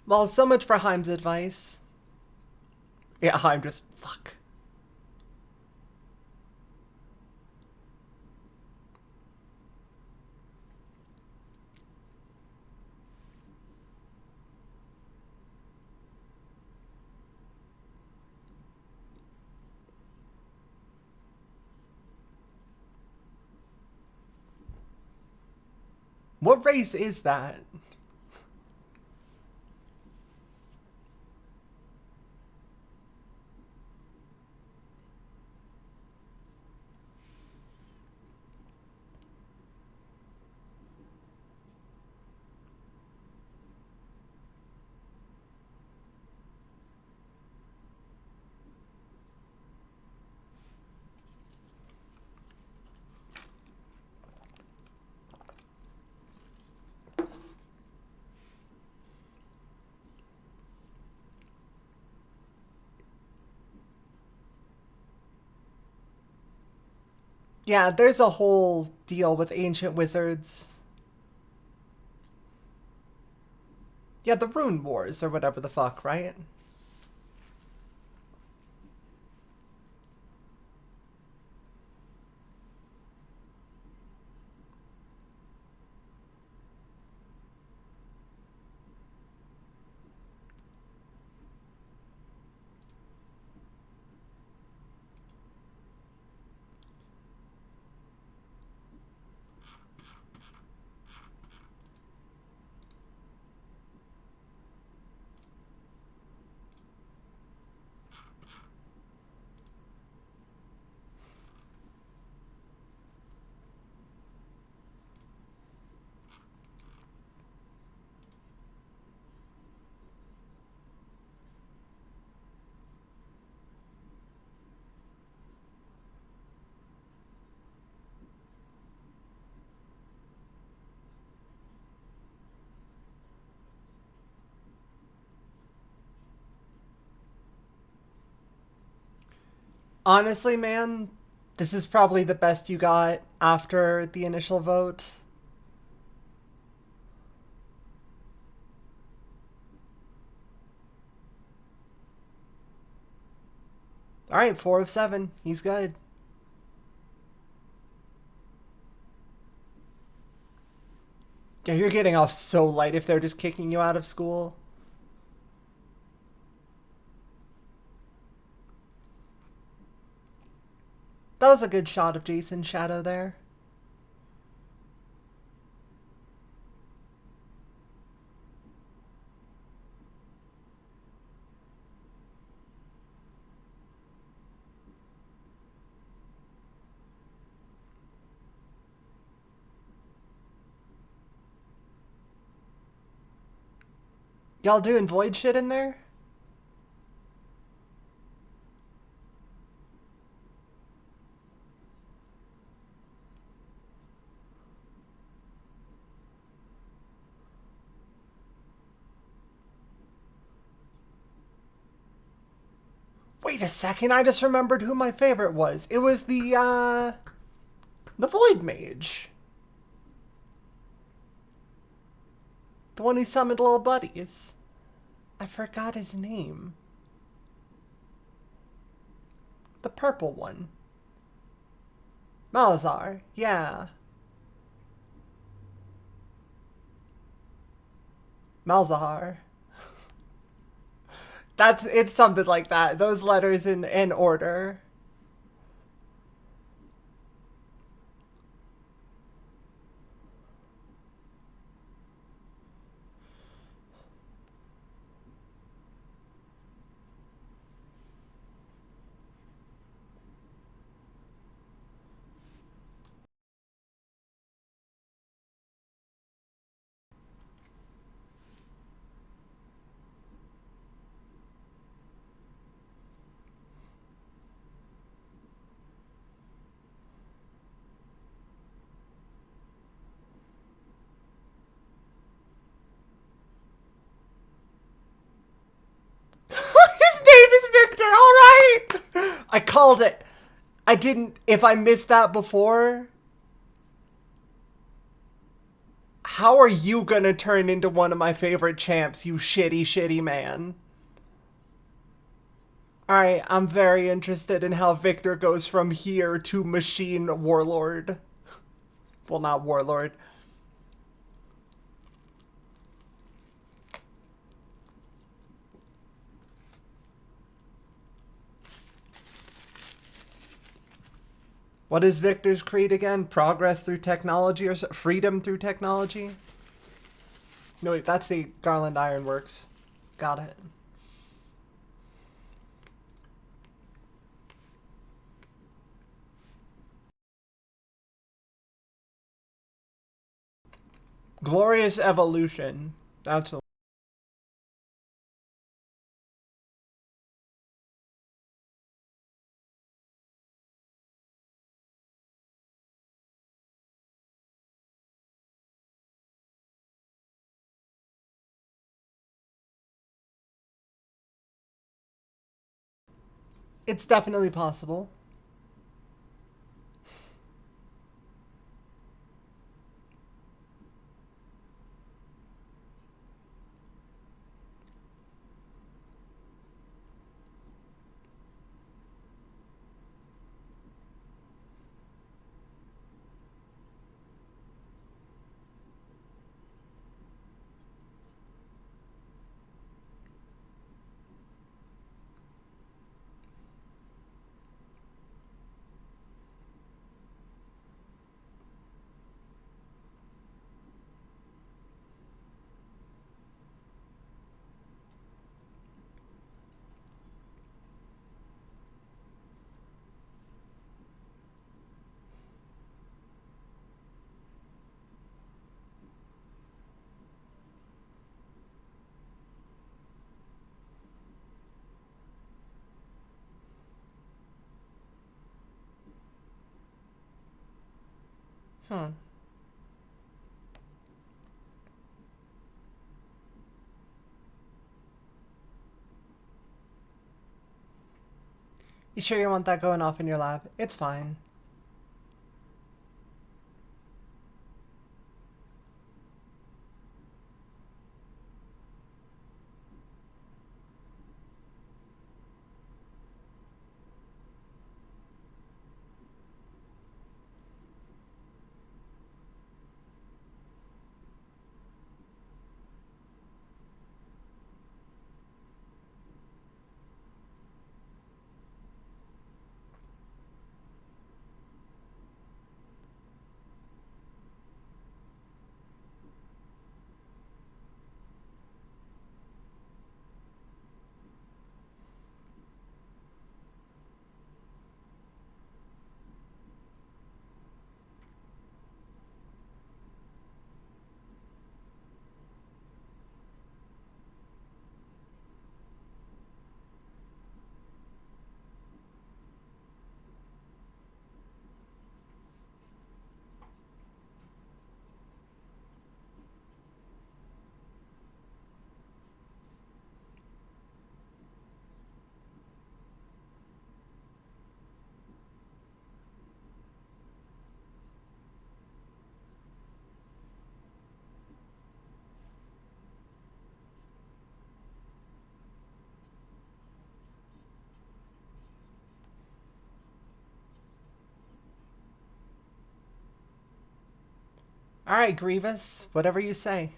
Well, so much for Heim's advice. Yeah, Heim just... Fuck. What race is that? Yeah, there's a whole deal with ancient wizards. Yeah, the Rune Wars or whatever the fuck, right? Honestly, man, this is probably the best you got after the initial vote. Alright, 4 of 7. He's good. Yeah, you're getting off so light if they're just kicking you out of school. That was a good shot of Jason's shadow there. Y'all doing void shit in there? Wait a second, I just remembered who my favorite was. It was the Void Mage. The one who summoned little buddies. I forgot his name. The purple one. Malazar, yeah. Malzahar. It's something like that. Those letters in order. His name is Victor, alright! I called it. I didn't. If I missed that before. How are you gonna turn into one of my favorite champs, you shitty, shitty man? Alright, I'm very interested in how Victor goes from here to Machine Warlord. Well, not Warlord. What is Victor's creed again? Progress through technology or freedom through technology? No, wait, that's the Garland Ironworks. Got it. Glorious Evolution. That's a... It's definitely possible. Hmm. You sure you want that going off in your lab? It's fine. Alright, Grievous. Whatever you say.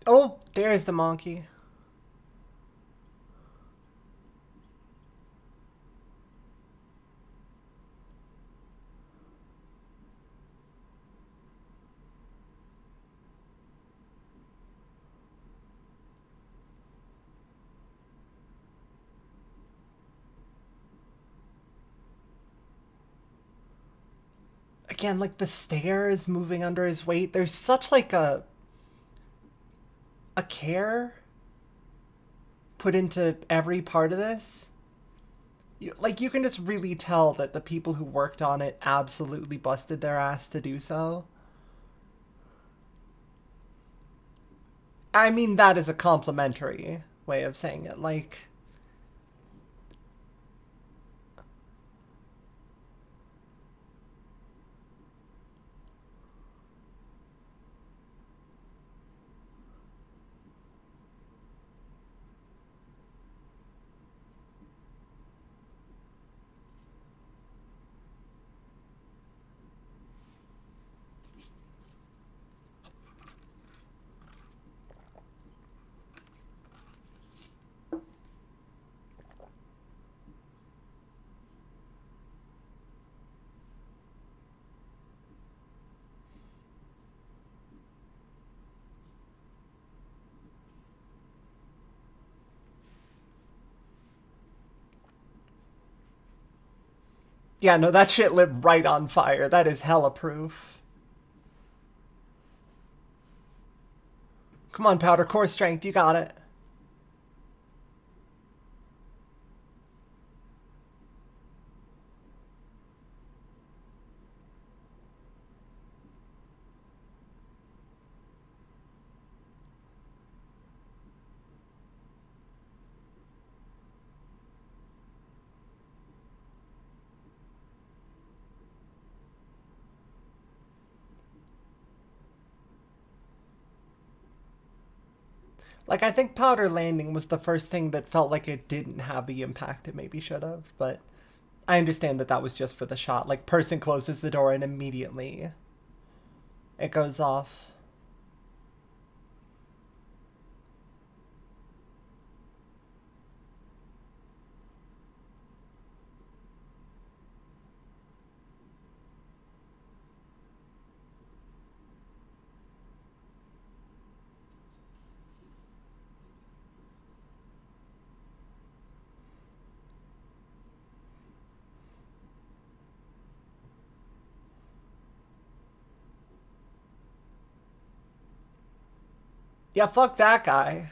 Oh, there's the monkey. again, like the stairs moving under his weight. There's such like a care put into every part of this. Like you can just really tell that the people who worked on it absolutely busted their ass to do so. I mean, that is a complimentary way of saying it. Like, yeah, no, that shit lit right on fire. That is hella proof. Come on, Powder, core strength, you got it. Like, I think Powder landing was the first thing that felt like it didn't have the impact it maybe should have, but I understand that that was just for the shot. Like, person closes the door and immediately it goes off. Yeah, fuck that guy.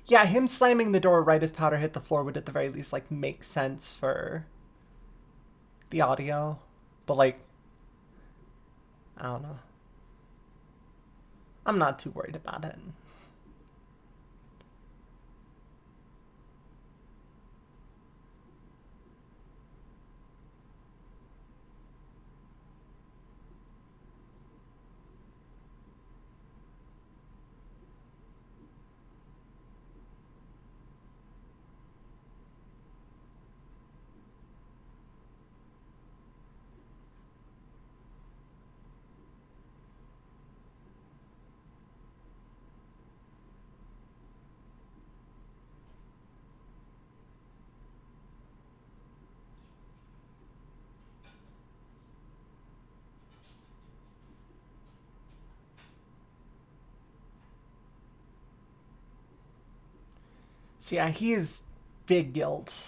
Yeah, him slamming the door right as Powder hit the floor would at the very least, like, make sense for the audio. But, like, I don't know. I'm not too worried about it. So yeah, he is big guilt.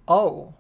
Oh.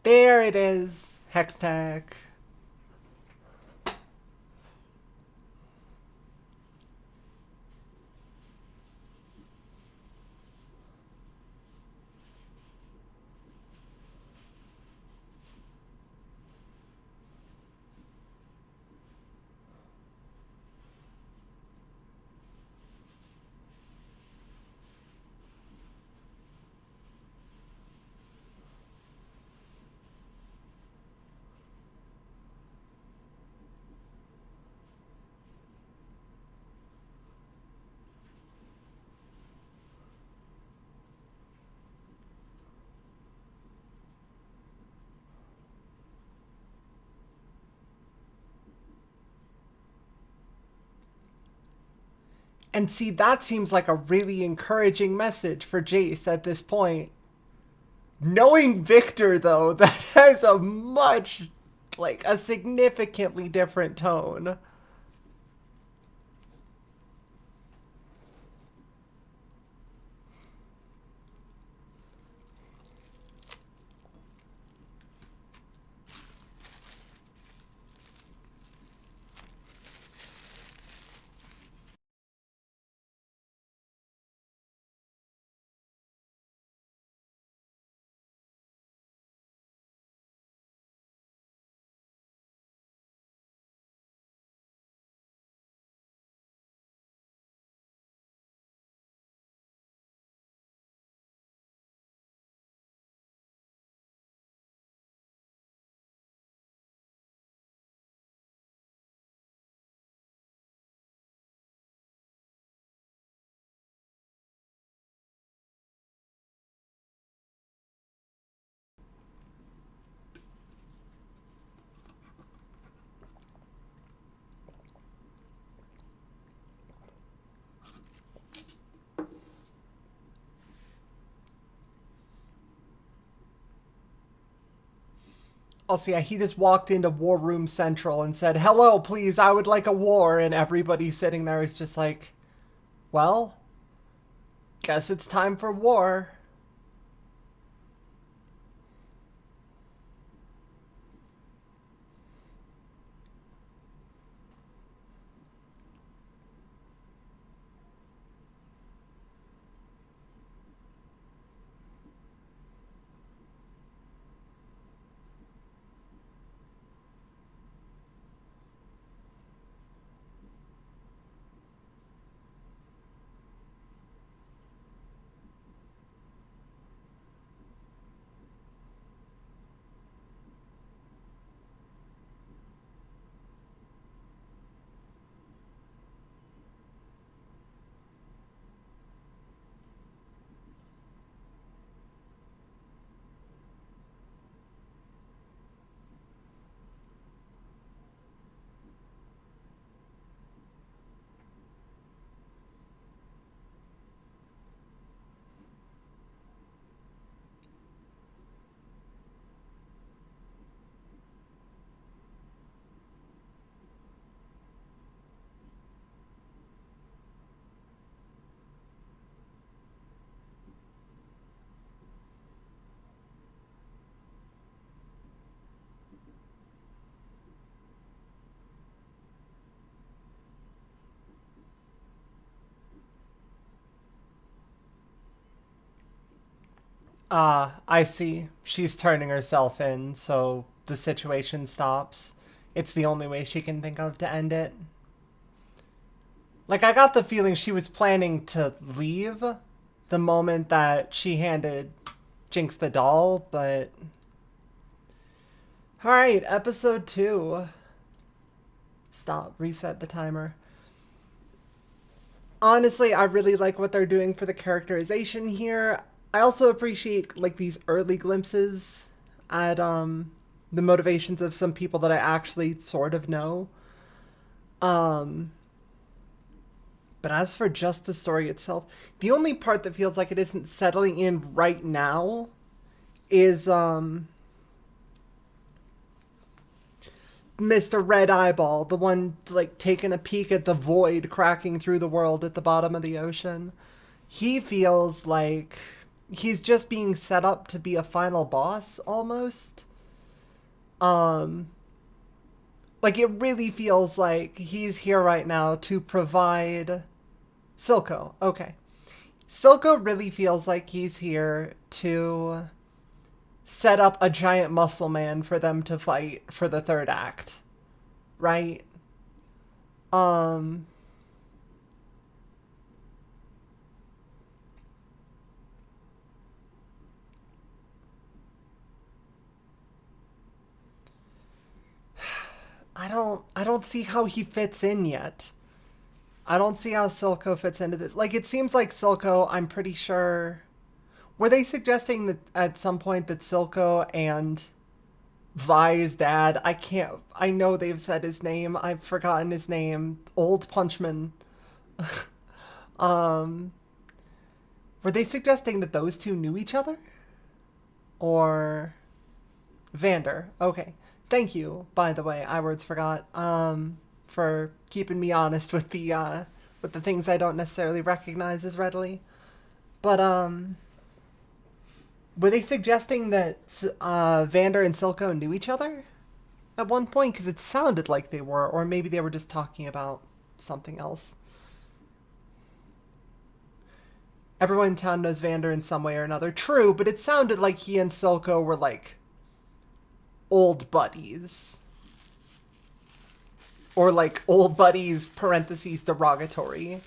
There it is. Hextech. And see, that seems like a really encouraging message for Jace at this point. Knowing Victor, though, that has a much, like, a significantly different tone. Also, yeah, he just walked into War Room Central and said, "Hello, please, I would like a war." And everybody sitting there is just like, well, guess it's time for war. I see. She's turning herself in, so the situation stops. It's the only way she can think of to end it. Like, I got the feeling she was planning to leave the moment that she handed Jinx the doll, but... Alright, episode 2. Stop, reset the timer. Honestly, I really like what they're doing for the characterization here. I also appreciate, like, these early glimpses at, the motivations of some people that I actually sort of know. But as for just the story itself, the only part that feels like it isn't settling in right now is, Mr. Red Eyeball, the one, like, taking a peek at the void cracking through the world at the bottom of the ocean. He feels like he's just being set up to be a final boss, almost. Like, it really feels like he's here right now to provide... Silco, okay. Silco really feels like he's here to set up a giant muscle man for them to fight for the third act. Right? I don't see how he fits in yet. I don't see how Silco fits into this. Like, it seems like Silco, I'm pretty sure... Were they suggesting that at some point that Silco and Vi's dad, I know they've said his name, I've forgotten his name, Old Punchman. Were they suggesting that those two knew each other? Or... Vander, okay. Thank you, by the way, I words forgot, for keeping me honest with the things I don't necessarily recognize as readily. But, were they suggesting that, Vander and Silco knew each other? At one point? Because it sounded like they were, or maybe they were just talking about something else. Everyone in town knows Vander in some way or another. True, but it sounded like he and Silco were, like... old buddies. Or like old buddies parentheses derogatory.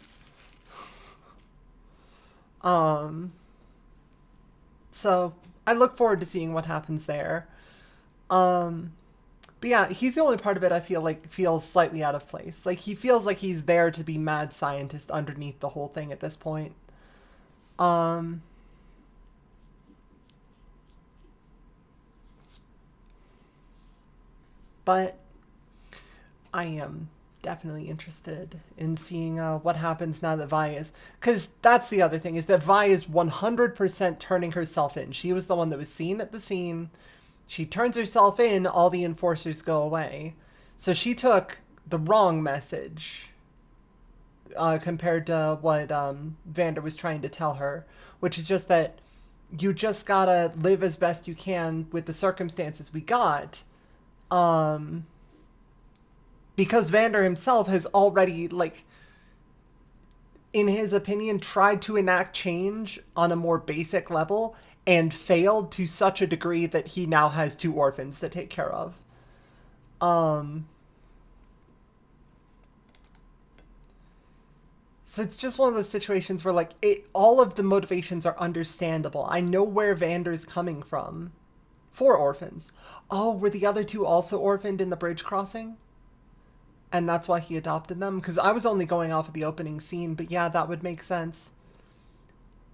So I look forward to seeing what happens there. But yeah, he's the only part of it I feel like feels slightly out of place. Like, he feels like he's there to be mad scientist underneath the whole thing at this point. But I am definitely interested in seeing what happens now that Vi is... Because that's the other thing, is that Vi is 100% turning herself in. She was the one that was seen at the scene. She turns herself in, all the enforcers go away. So she took the wrong message compared to what Vander was trying to tell her. Which is just that you just gotta live as best you can with the circumstances we got. Because Vander himself has already, like, in his opinion, tried to enact change on a more basic level and failed to such a degree that he now has 2 orphans to take care of. So it's just one of those situations where, like, all of the motivations are understandable. I know where Vander's coming from. 4 orphans. Oh, were the other 2 also orphaned in the bridge crossing? And that's why he adopted them? Because I was only going off of the opening scene, but yeah, that would make sense.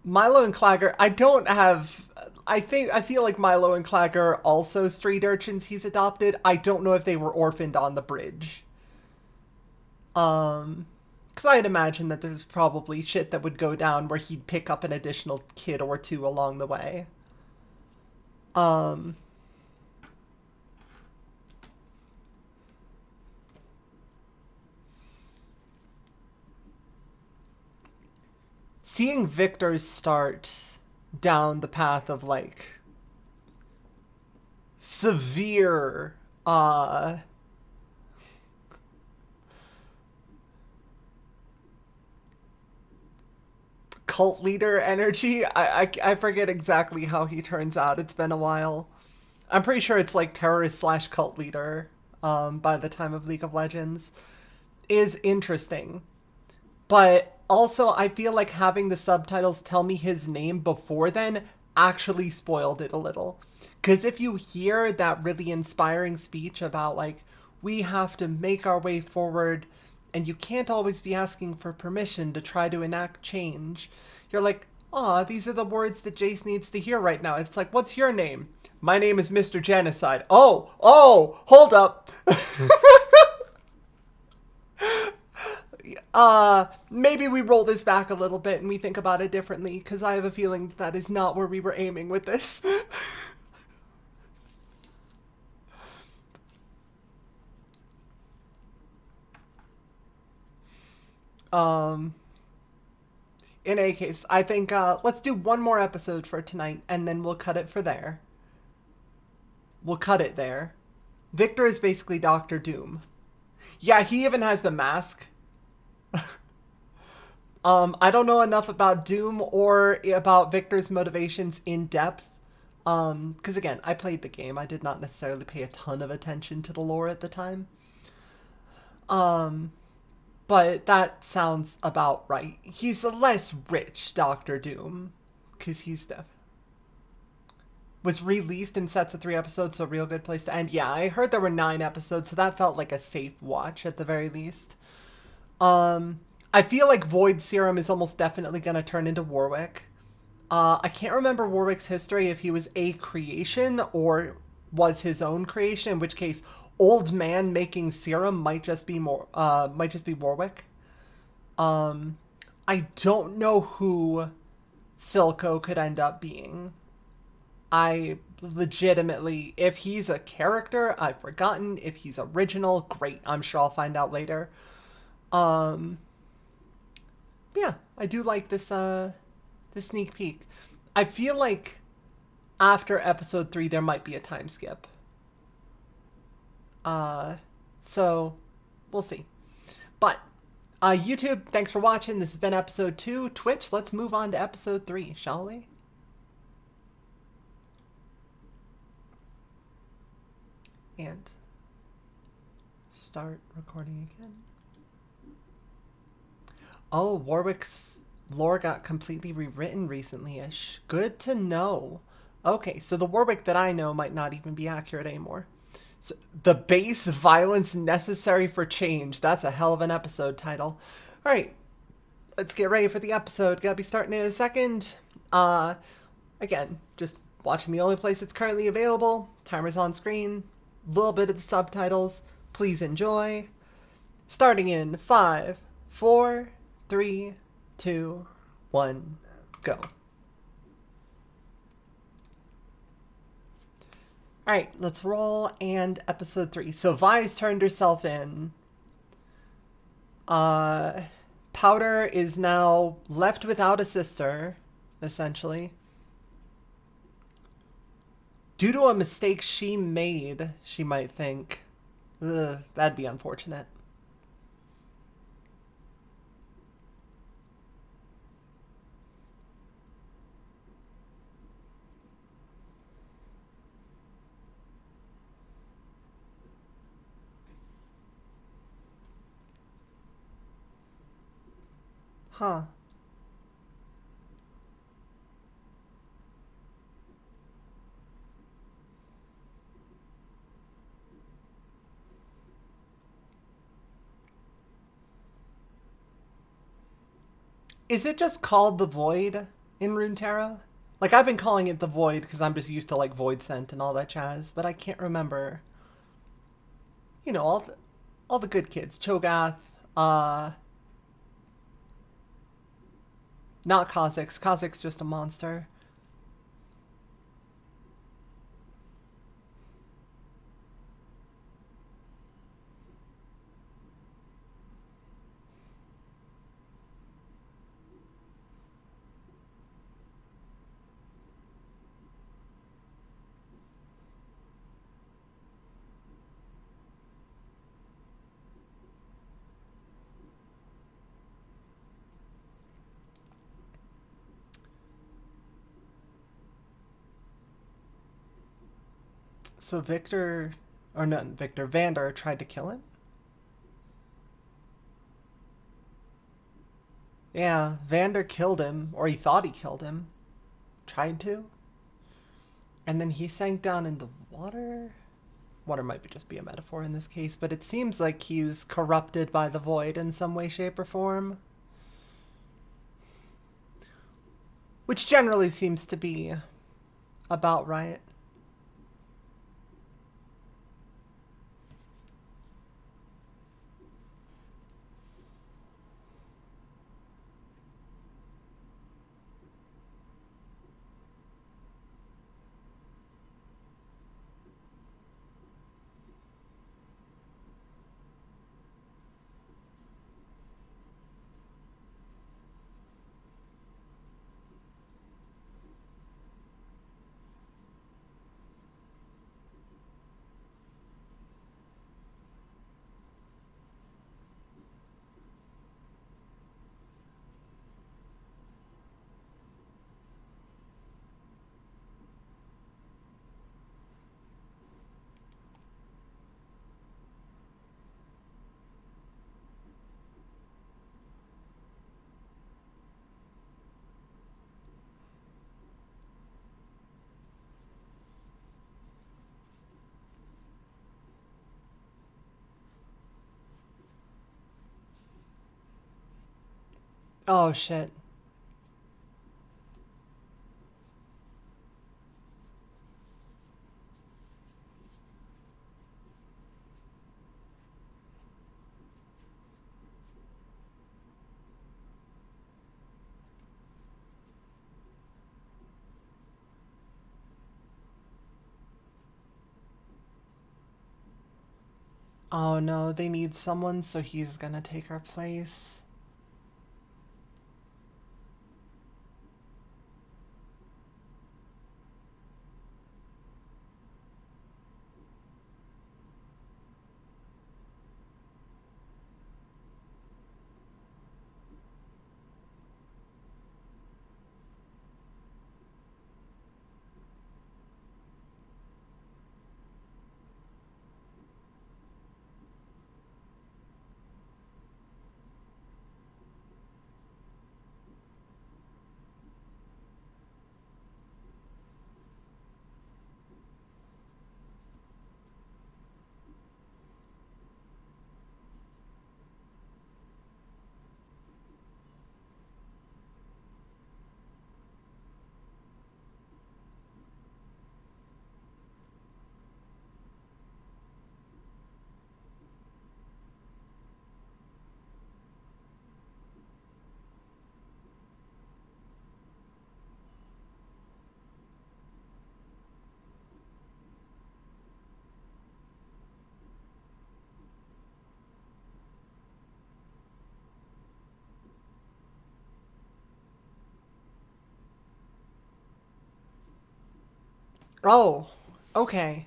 Milo and Clagger, I feel like Milo and Clagger are also street urchins he's adopted. I don't know if they were orphaned on the bridge. Because I'd imagine that there's probably shit that would go down where he'd pick up an additional kid or 2 along the way. Seeing Victor start down the path of, like, severe, cult leader energy. I forget exactly how he turns out. It's been a while. I'm pretty sure it's like terrorist / cult leader by the time of League of Legends. Is interesting. But also, I feel like having the subtitles tell me his name before then actually spoiled it a little. Because if you hear that really inspiring speech about, like, we have to make our way forward and you can't always be asking for permission to try to enact change, you're like, aw, these are the words that Jace needs to hear right now. It's like, what's your name? My name is Mr. Genocide. Oh, hold up. Maybe we roll this back a little bit and we think about it differently, because I have a feeling that is not where we were aiming with this. In any case, I think let's do one more episode for tonight, and then we'll cut it for there. We'll cut it there. Victor is basically Doctor Doom. Yeah, he even has the mask. I don't know enough about Doom or about Victor's motivations in depth. Because again, I played the game. I did not necessarily pay a ton of attention to the lore at the time. But that sounds about right. He's a less rich Doctor Doom, because was released in sets of 3 episodes, so a real good place to end. Yeah, I heard there were 9 episodes, so that felt like a safe watch at the very least. I feel like Void Serum is almost definitely going to turn into Warwick. I can't remember Warwick's history, if he was a creation or was his own creation, in which case old man making serum might just be Warwick. I don't know who Silco could end up being. I legitimately, if he's a character, I've forgotten. If he's original, great. I'm sure I'll find out later. Yeah, I do like this this sneak peek. I feel like after episode 3 there might be a time skip. So we'll see. But YouTube, thanks for watching. This has been episode 2. Twitch, let's move on to episode 3, shall we? And start recording again. Oh, Warwick's lore got completely rewritten recently-ish. Good to know. Okay, so the Warwick that I know might not even be accurate anymore. So, the base violence necessary for change. That's a hell of an episode title. Alright, let's get ready for the episode. Gotta be starting in a second. Again, just watching the only place it's currently available. Timer's on screen. A little bit of the subtitles. Please enjoy. Starting in 5, 4, 3, 2, 1, go. Alright, let's roll, and episode 3. So Vi's turned herself in. Powder is now left without a sister, essentially. Due to a mistake she made, she might think. Ugh, that'd be unfortunate. Huh. Is it just called the Void in Runeterra? Like, I've been calling it the Void because I'm just used to, like, Void Scent and all that jazz, but I can't remember. You know, all the good kids. Cho'Gath, not Kha'Zix. Kha'Zix just a monster. So Victor, or no, Victor, Vander tried to kill him? Yeah, Vander killed him, or he thought he killed him. Tried to? And then he sank down in the water. Water might just be a metaphor in this case, but it seems like he's corrupted by the void in some way, shape, or form. Which generally seems to be about right. Oh, shit. Oh no, they need someone, so he's gonna take her place. Oh, okay.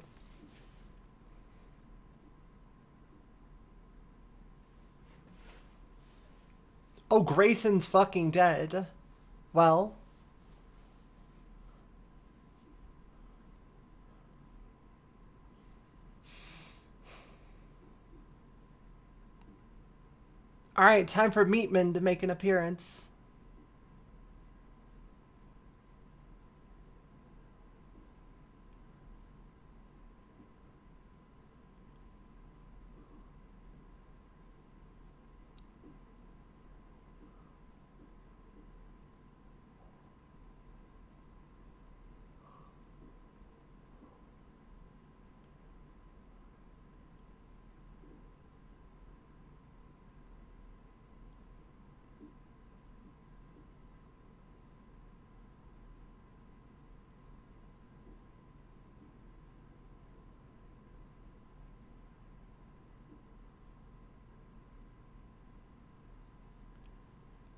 Oh, Grayson's fucking dead. Well. Alright, time for Meatman to make an appearance.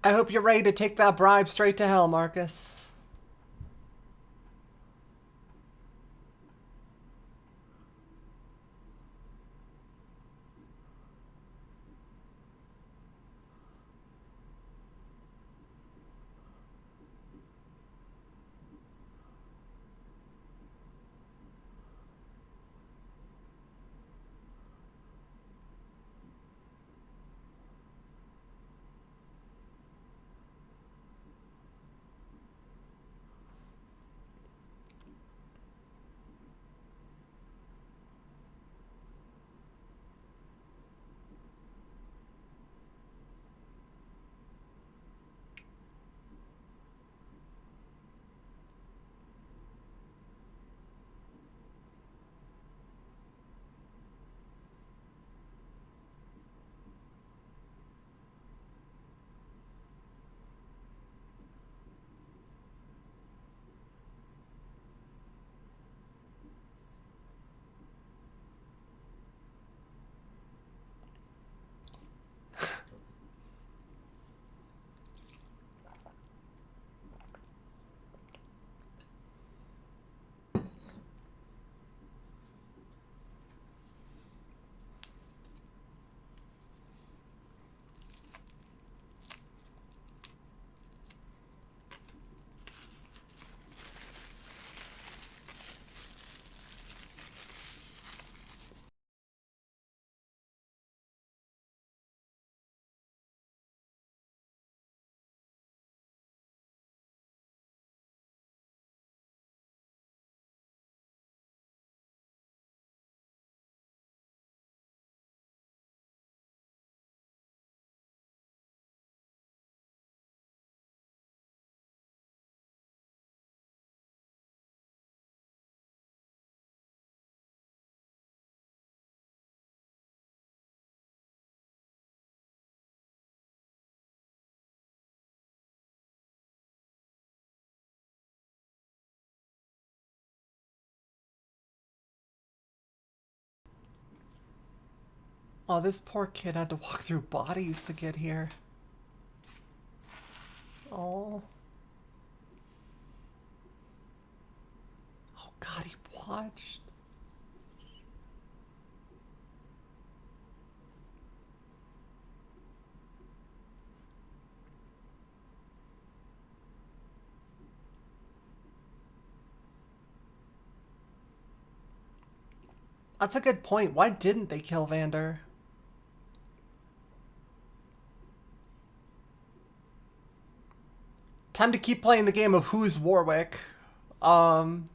I hope you're ready to take that bribe straight to hell, Marcus. Oh, this poor kid had to walk through bodies to get here. Oh. Oh god, he watched. That's a good point. Why didn't they kill Vander? Time to keep playing the game of who's Warwick. Um...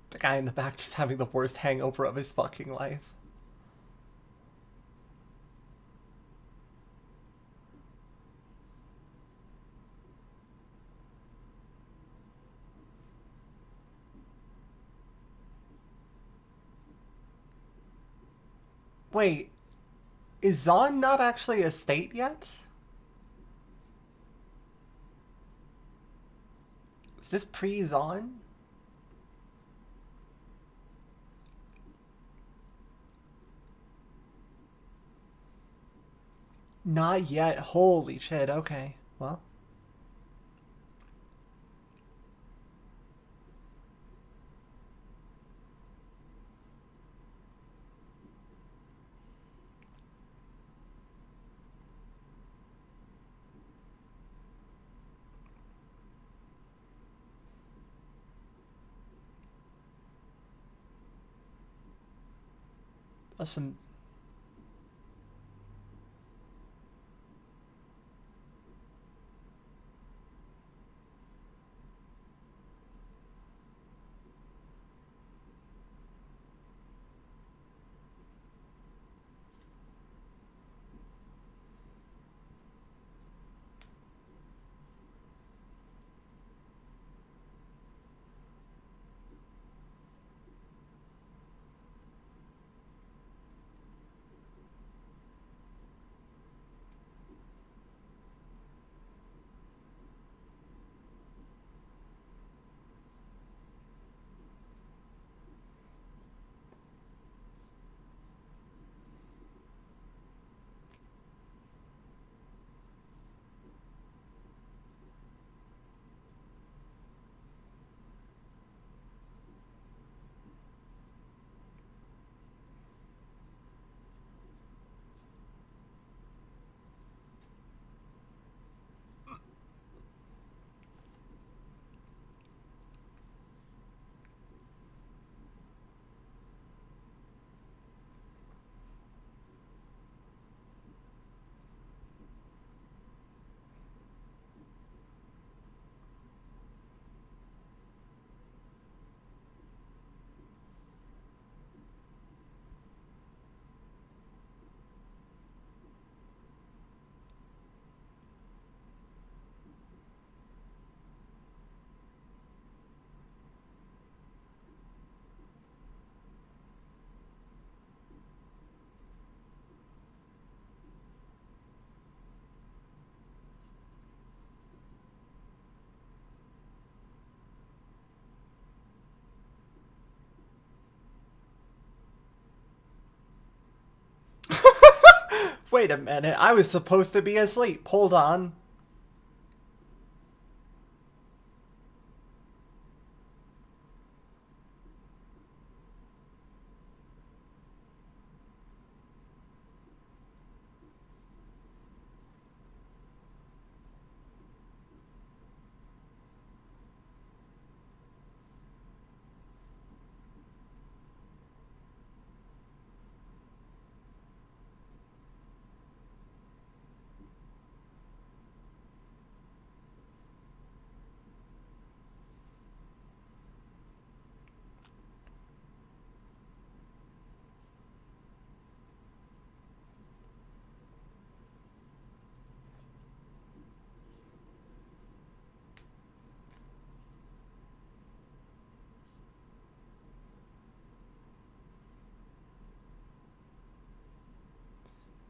The guy in the back just having the worst hangover of his fucking life. Wait, is Zon not actually a state yet? Is this pre-Zon? Not yet. Holy shit, okay. Well. That's some... Wait a minute, I was supposed to be asleep. Hold on.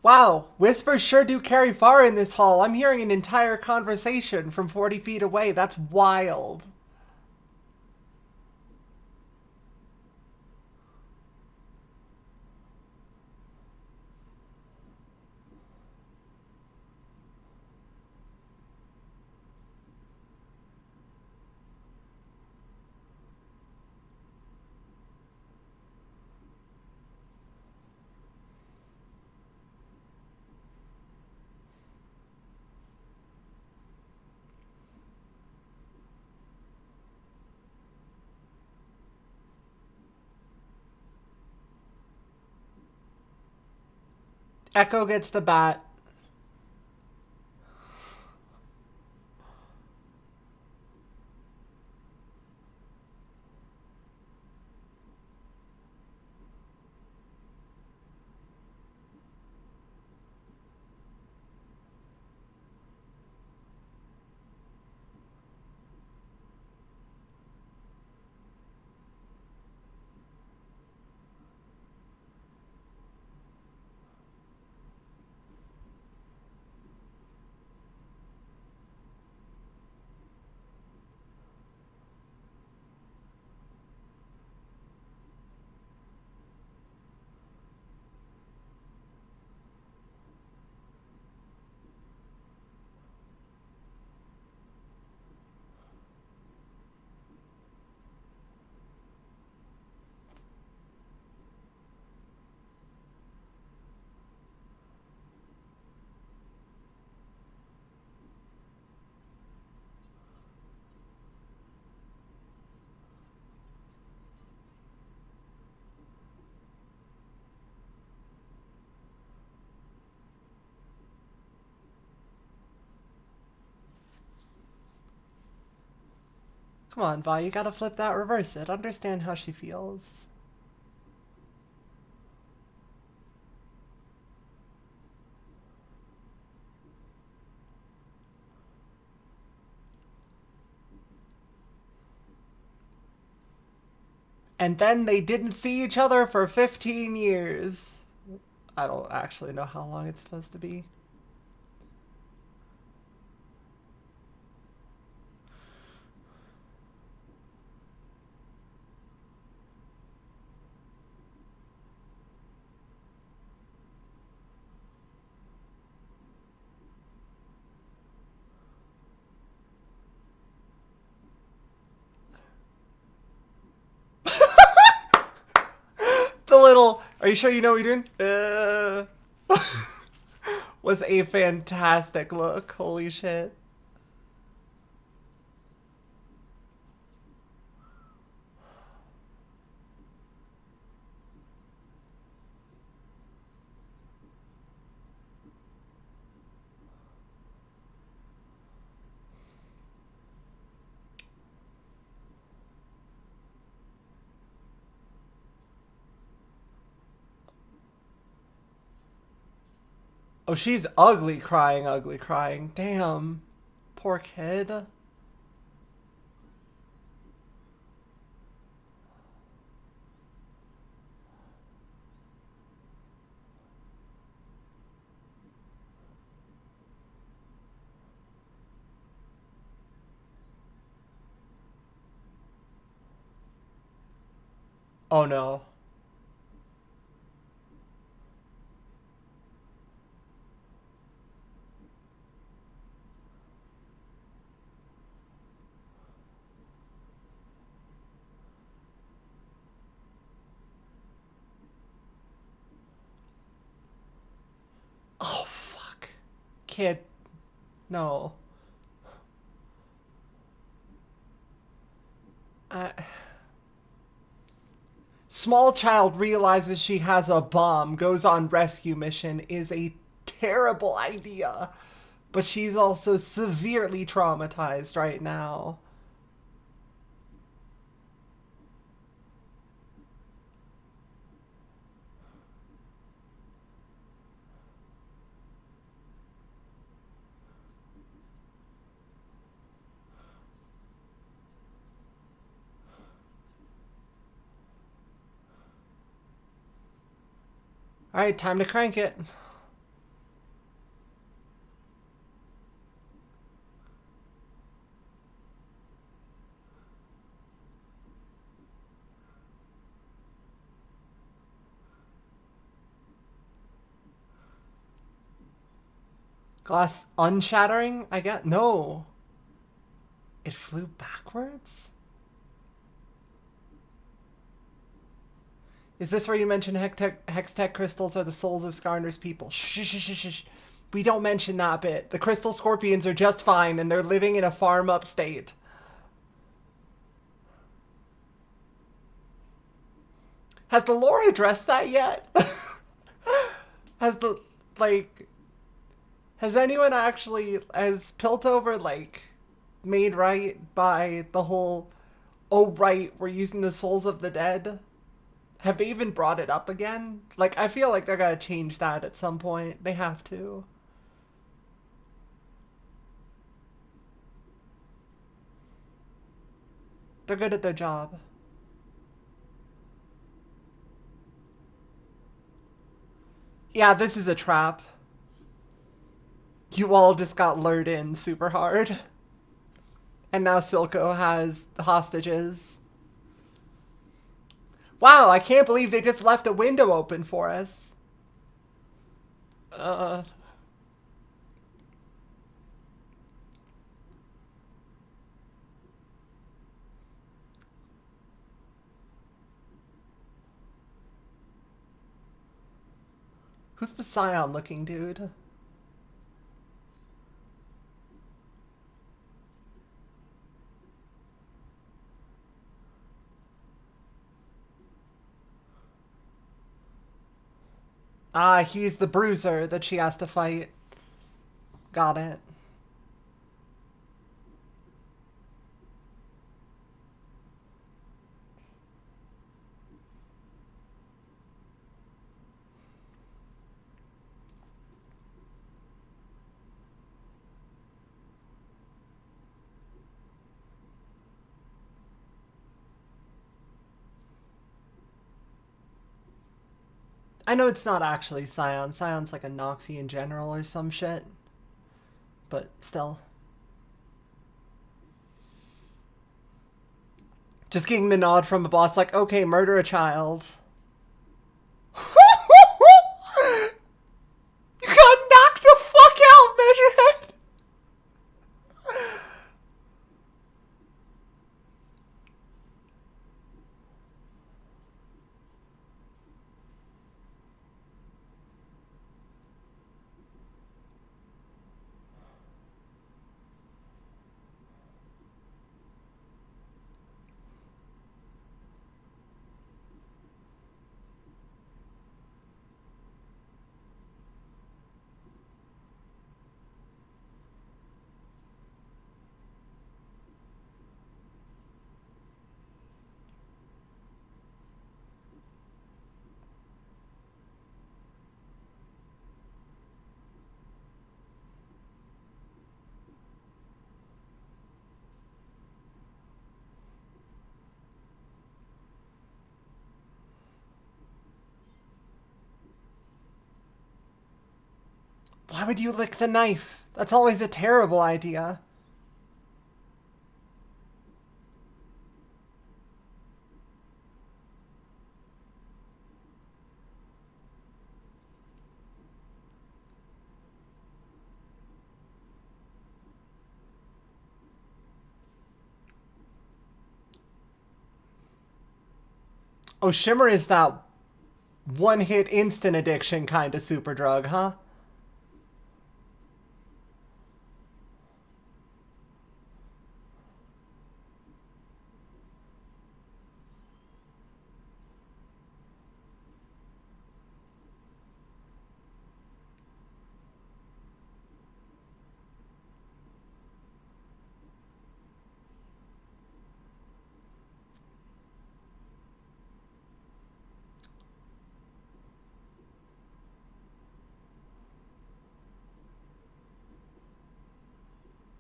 Wow, whispers sure do carry far in this hall. I'm hearing an entire conversation from 40 feet away. That's wild. Echo gets the bat. Come on, Vi, you gotta flip that, reverse it. Understand how she feels. And then they didn't see each other for 15 years. I don't actually know how long it's supposed to be. The little, are you sure you know what you're doing? Was a fantastic look. Holy shit. Oh, she's ugly crying, ugly crying. Damn. Poor kid. Oh no. Oh, fuck. Kid. No. I... Small child realizes she has a bomb, goes on rescue mission, is a terrible idea. But she's also severely traumatized right now. Alright, time to crank it. Glass unshattering, I guess? No. It flew backwards? Is this where you mention Hextech crystals are the souls of Skarner's people? Shh, shh, shh, shh, shh. We don't mention that bit. The crystal scorpions are just fine, and they're living in a farm upstate. Has the lore addressed that yet? Has the, like... Has anyone actually... Has Piltover, like, made right by the whole... Oh, right, we're using the souls of the dead? Have they even brought it up again? Like, I feel like they're gonna change that at some point. They have to. They're good at their job. Yeah, this is a trap. You all just got lured in super hard. And now Silco has the hostages. Wow, I can't believe they just left a window open for us. Who's the Scion looking dude? Ah, he's the bruiser that she has to fight. Got it. I know it's not actually Scion. Scion's like a Noxie in general or some shit. But still. Just getting the nod from a boss like, okay, murder a child. You got knocked the fuck out, Measurehead! Why would you lick the knife? That's always a terrible idea. Oh, Shimmer is that one-hit instant addiction kind of super drug, huh?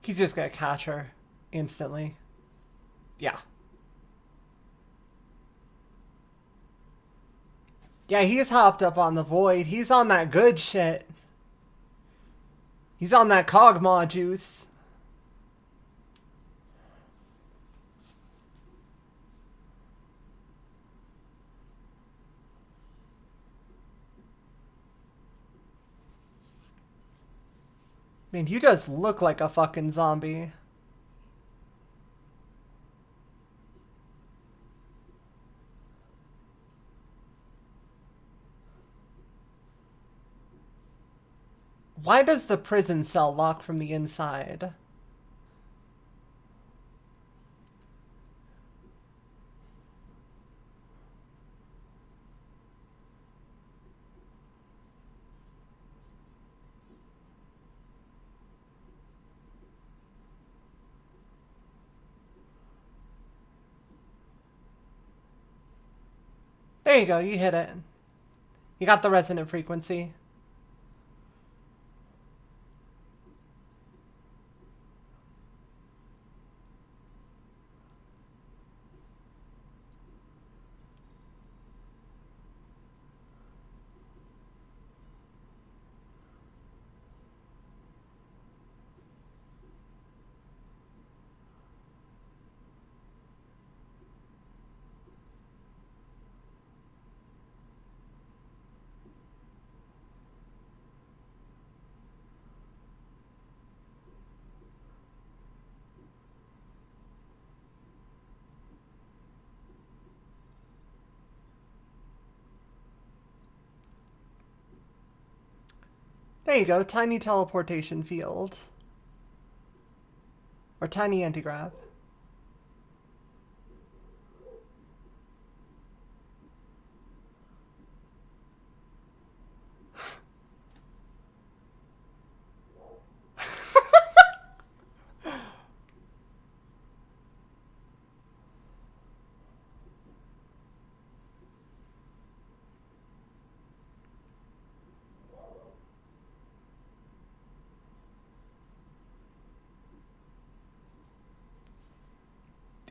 He's just gonna catch her instantly. Yeah. Yeah, he's hopped up on the void. He's on that good shit. He's on that Cogmaw juice. Man, you just look like a fucking zombie. Why does the prison cell lock from the inside? There you go, you hit it. You got the resonant frequency. There you go, tiny teleportation field. Or tiny antigrav.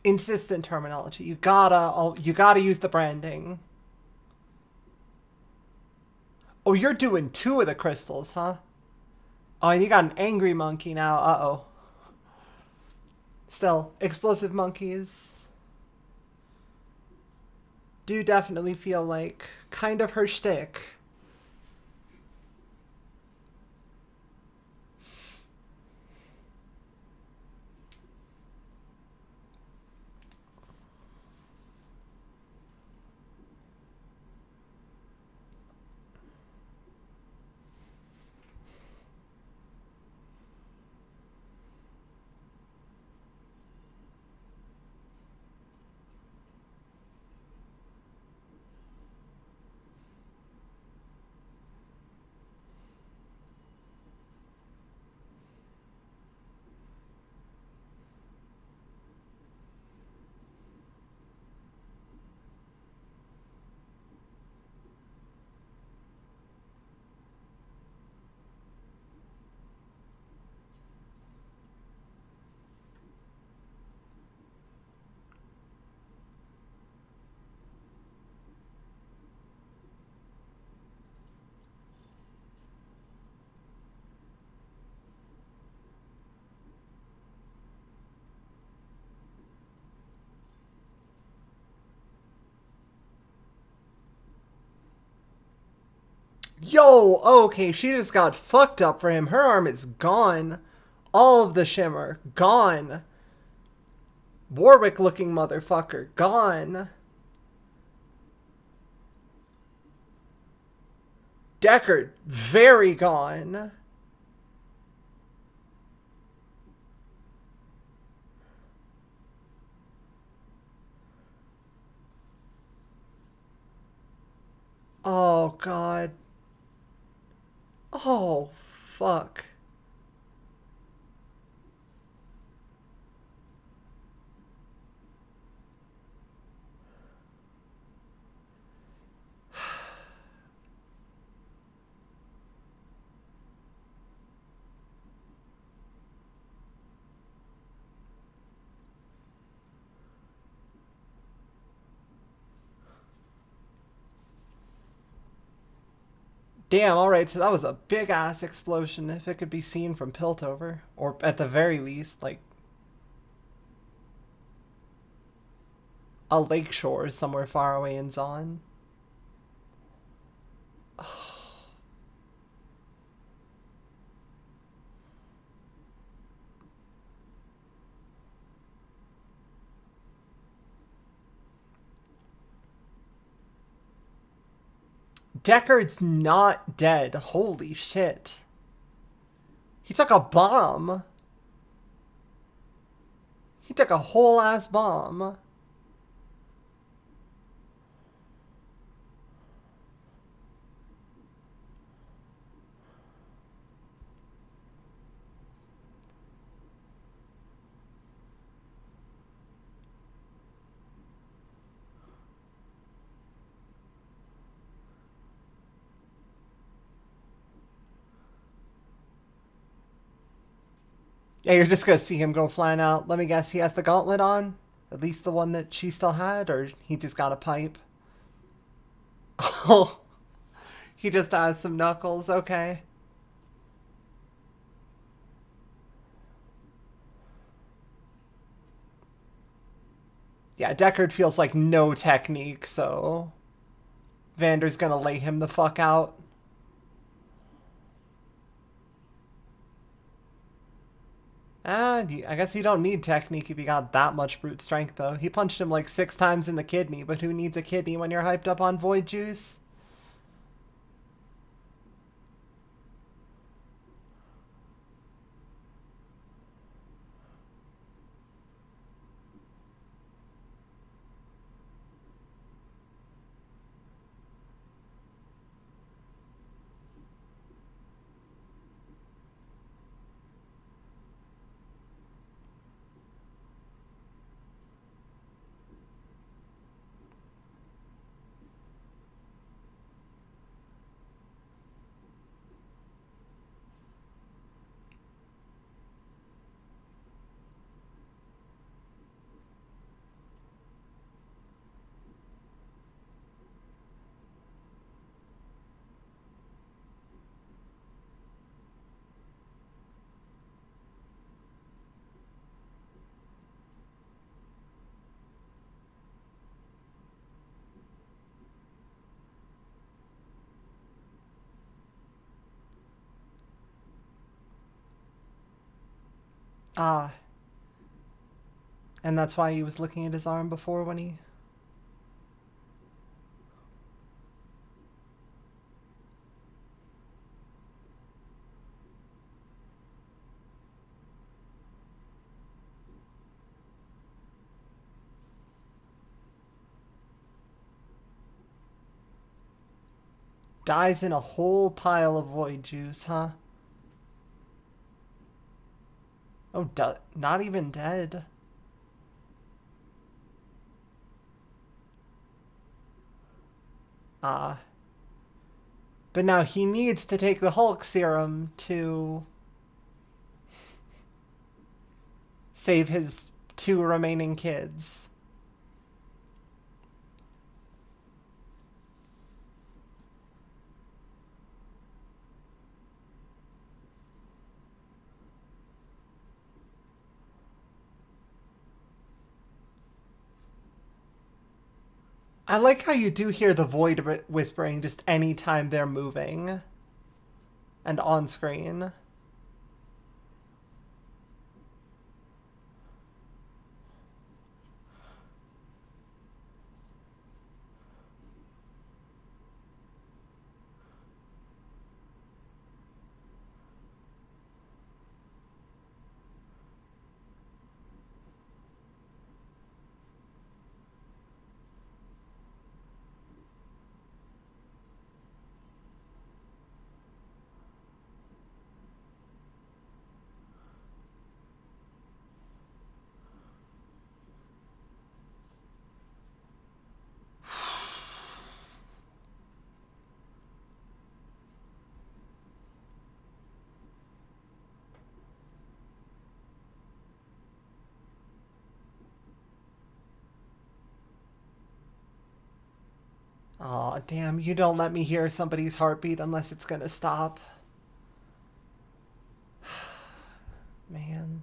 Insistent terminology. You gotta use the branding. Oh, you're doing 2 of the crystals, huh? Oh, and you got an angry monkey now. Uh-oh. Still, explosive monkeys do definitely feel like kind of her shtick. Yo, okay, she just got fucked up for him. Her arm is gone. All of the shimmer, gone. Warwick looking motherfucker, gone. Deckard, very gone. Oh, God. Oh, fuck. Damn, alright, so that was a big ass explosion if it could be seen from Piltover. Or at the very least, like a lakeshore somewhere far away in Zon. Deckard's not dead. Holy shit. He took a bomb. He took a whole ass bomb. Yeah, you're just gonna see him go flying out. Let me guess, he has the gauntlet on? At least the one that she still had, or he just got a pipe? Oh, he just has some knuckles, okay. Yeah, Deckard feels like no technique, so Vander's gonna lay him the fuck out. I guess you don't need technique if you got that much brute strength, though. He punched him like 6 times in the kidney, but who needs a kidney when you're hyped up on void juice? Ah, and that's why he was looking at his arm before when he... Dies in a whole pile of void juice, huh? Oh, not even dead. Ah. But now he needs to take the Hulk serum to save his 2 remaining kids. I like how you do hear the void whispering just anytime they're moving and on screen. Aw, damn, you don't let me hear somebody's heartbeat unless it's gonna stop. Man.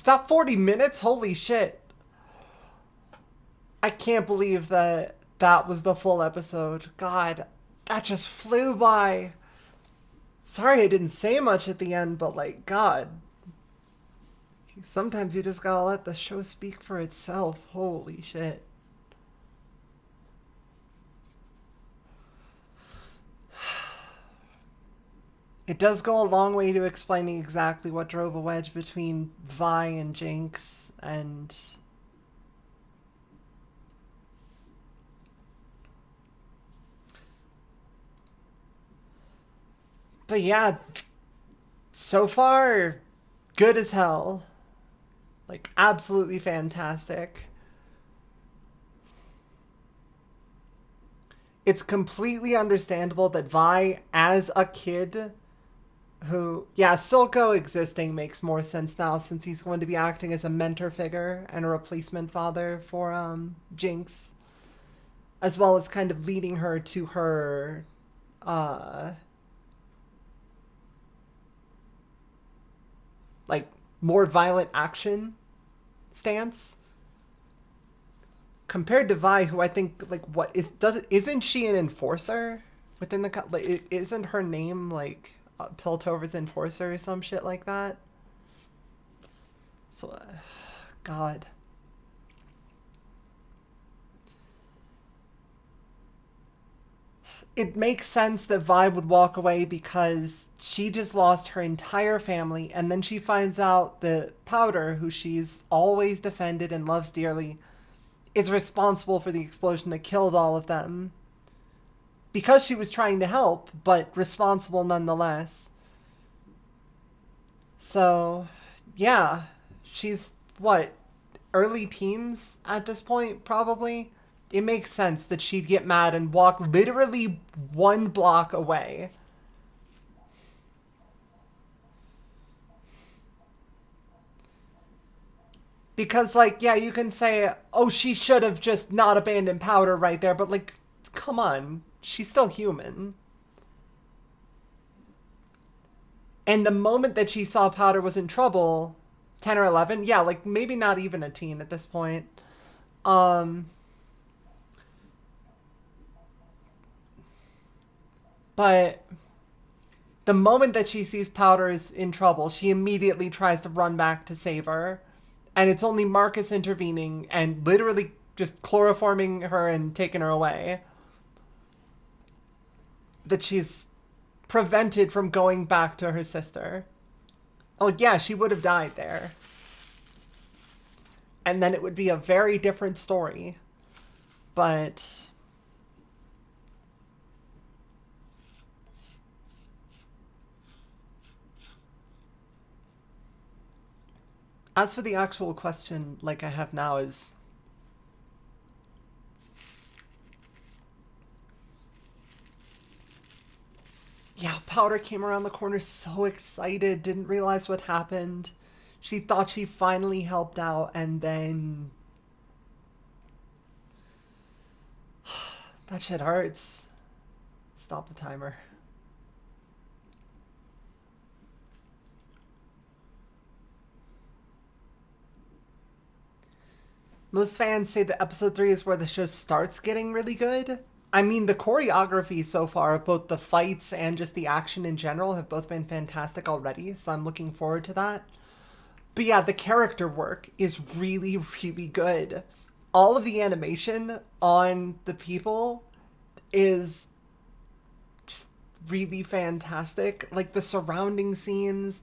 Was that 40 minutes? Holy shit. I can't believe that that was the full episode. God, that just flew by. Sorry I didn't say much at the end, but like, God. Sometimes you just gotta let the show speak for itself. Holy shit. It does go a long way to explaining exactly what drove a wedge between Vi and Jinx, and but yeah, so far, good as hell. Like, absolutely fantastic. It's completely understandable that Vi, as a kid, who, yeah, Silco existing makes more sense now since he's going to be acting as a mentor figure and a replacement father for Jinx, as well as kind of leading her to her like more violent action stance compared to Vi, who I think like isn't she an enforcer within the like, isn't her name like Piltover's enforcer or some shit like that? So, God. It makes sense that Vi would walk away because she just lost her entire family, and then she finds out that Powder, who she's always defended and loves dearly, is responsible for the explosion that killed all of them. Because she was trying to help, but responsible nonetheless. So, yeah. She's, what, early teens at this point, probably? It makes sense that she'd get mad and walk literally one block away. Because, like, yeah, you can say, oh, she should have just not abandoned Powder right there, but, like, come on. She's still human. And the moment that she saw Powder was in trouble, 10 or 11, yeah, like, maybe not even a teen at this point. But the moment that she sees Powder is in trouble, she immediately tries to run back to save her. And it's only Marcus intervening and literally just chloroforming her and taking her away that she's prevented from going back to her sister. Oh, yeah, she would have died there. And then it would be a very different story. But as for the actual question, like I have now, is yeah, Powder came around the corner so excited, didn't realize what happened. She thought she finally helped out, and then that shit hurts. Stop the timer. Most fans say that episode 3 is where the show starts getting really good. I mean, the choreography so far of both the fights and just the action in general have both been fantastic already, so I'm looking forward to that. But yeah, the character work is really, really good. All of the animation on the people is just really fantastic. Like the surrounding scenes,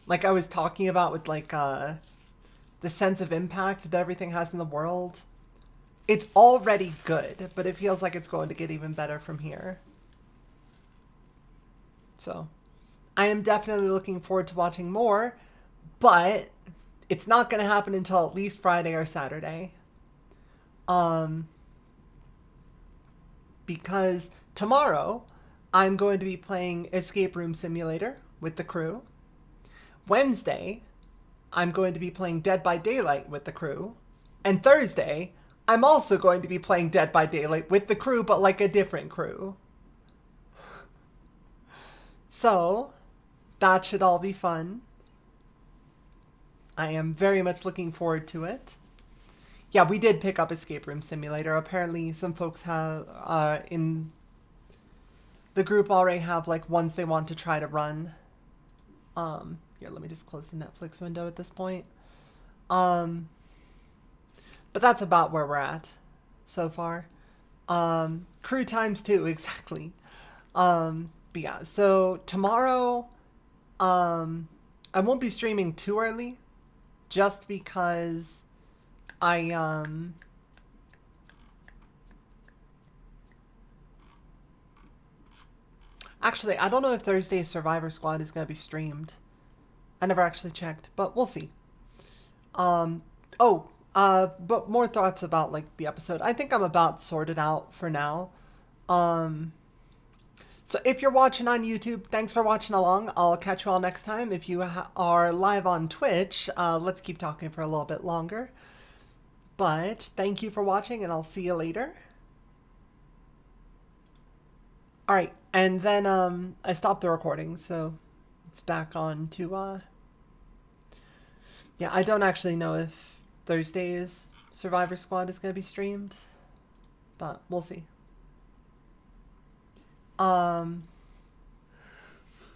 like I was talking about with like the sense of impact that everything has in the world. It's already good, but it feels like it's going to get even better from here. So, I am definitely looking forward to watching more, but it's not going to happen until at least Friday or Saturday. Because tomorrow, I'm going to be playing Escape Room Simulator with the crew. Wednesday, I'm going to be playing Dead by Daylight with the crew. And Thursday, I'm also going to be playing Dead by Daylight with the crew, but like a different crew. So, that should all be fun. I am very much looking forward to it. Yeah, we did pick up Escape Room Simulator. Apparently, some folks have in the group already have like ones they want to try to run. Here, let me just close the Netflix window at this point. But that's about where we're at so far. Crew times 2, exactly. But yeah, so tomorrow, I won't be streaming too early, just because actually, I don't know if Thursday's Survivor Squad is going to be streamed. I never actually checked, but we'll see. But more thoughts about like the episode. I think I'm about sorted out for now. So if you're watching on YouTube, thanks for watching along. I'll catch you all next time. If you are live on Twitch, let's keep talking for a little bit longer. But thank you for watching, and I'll see you later. All right, and then I stopped the recording, so it's back on to yeah, I don't actually know if Thursday's Survivor Squad is going to be streamed, but we'll see. I'm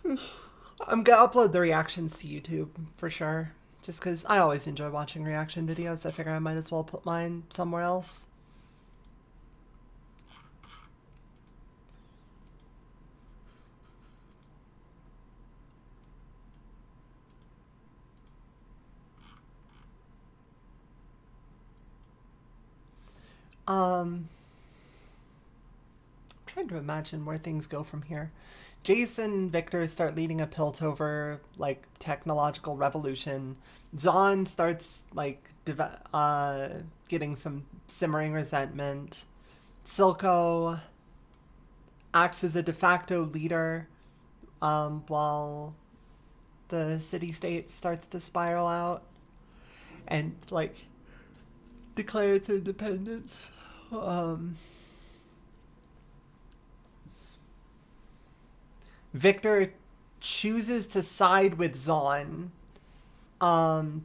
going to upload the reactions to YouTube for sure, just because I always enjoy watching reaction videos. I figure I might as well put mine somewhere else. I'm trying to imagine where things go from here. Jason and Victor start leading a Piltover like technological revolution. Zahn starts like getting some simmering resentment. Silco acts as a de facto leader while the city-state starts to spiral out and like declare its independence. Victor chooses to side with Zahn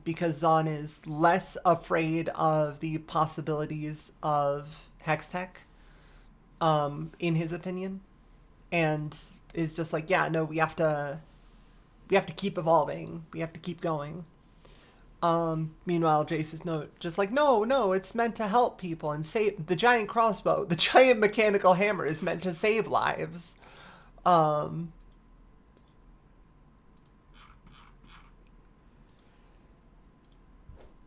because Zahn is less afraid of the possibilities of Hextech, in his opinion, and is just like, yeah, no, we have to keep evolving, we have to keep going. Meanwhile, Jace is just like, no, it's meant to help people and save the giant crossbow. The giant mechanical hammer is meant to save lives.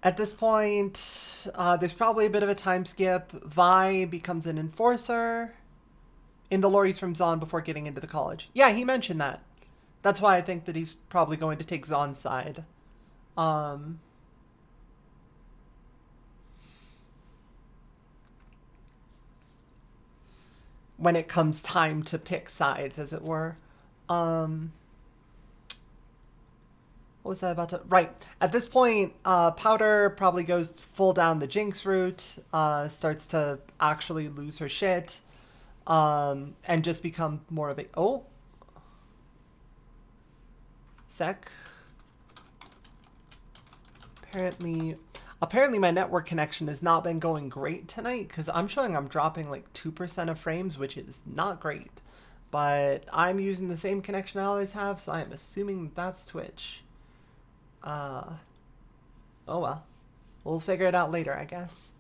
At this point, there's probably a bit of a time skip. Vi becomes an enforcer in the lore he's from Zahn before getting into the college. Yeah, he mentioned that. That's why I think that he's probably going to take Zahn's side. When it comes time to pick sides, as it were. What was I about to... Right. At this point, Powder probably goes full down the Jinx route, starts to actually lose her shit, and just become more of a... Oh. Sec. Apparently my network connection has not been going great tonight, because I'm showing I'm dropping like 2% of frames, which is not great. But I'm using the same connection I always have, so I'm assuming that's Twitch. Oh well. We'll figure it out later, I guess.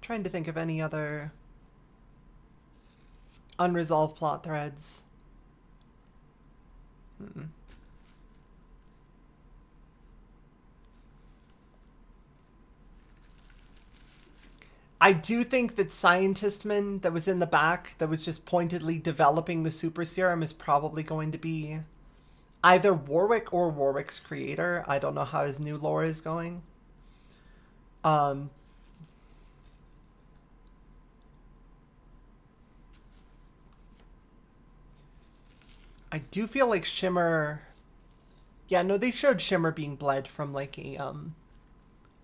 Trying to think of any other unresolved plot threads. I do think that Scientistman that was in the back, that was just pointedly developing the super serum, is probably going to be either Warwick or Warwick's creator. I don't know how his new lore is going. I do feel like Shimmer... Yeah, no, they showed Shimmer being bled from like a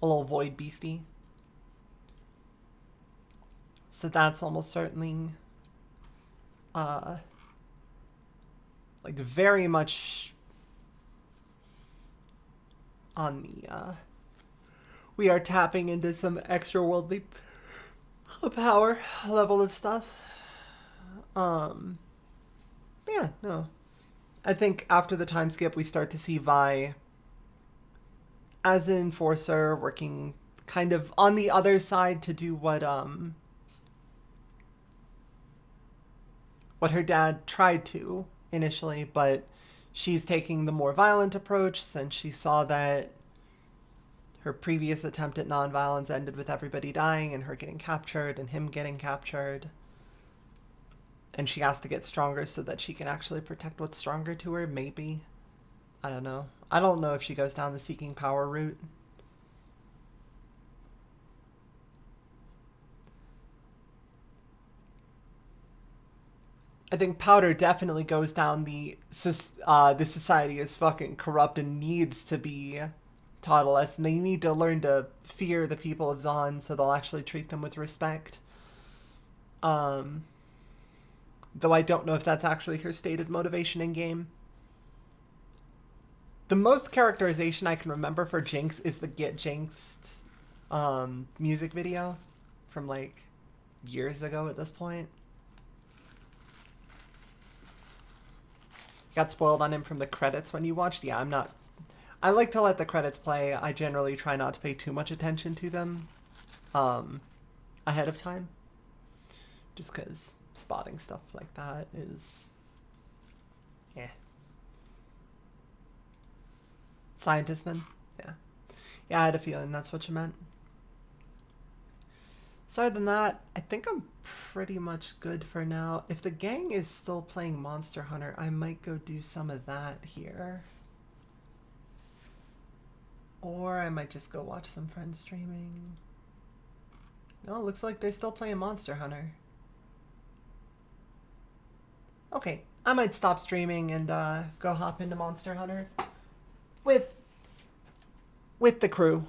little void beastie. So that's almost certainly like very much on the we are tapping into some extra worldly power level of stuff. Yeah, no. I think after the time skip we start to see Vi as an enforcer working kind of on the other side to do what her dad tried to initially, but she's taking the more violent approach since she saw that her previous attempt at nonviolence ended with everybody dying and her getting captured and him getting captured. And she has to get stronger so that she can actually protect what's stronger to her, maybe. I don't know. I don't know if she goes down the seeking power route. I think Powder definitely goes down the this society is fucking corrupt and needs to be taught a lesson. They need to learn to fear the people of Zon so they'll actually treat them with respect. Though I don't know if that's actually her stated motivation in game. The most characterization I can remember for Jinx is the Get Jinxed music video from like years ago at this point. Got spoiled on him from the credits when you watched? Yeah, I'm not... I like to let the credits play. I generally try not to pay too much attention to them ahead of time. Just because spotting stuff like that is... yeah. Scientistman? Yeah. Yeah, I had a feeling that's what you meant. So other than that, I think I'm pretty much good for now. If the gang is still playing Monster Hunter, I might go do some of that here. Or I might just go watch some friends streaming. No, it looks like they're still playing Monster Hunter. Okay, I might stop streaming and go hop into Monster Hunter with the crew.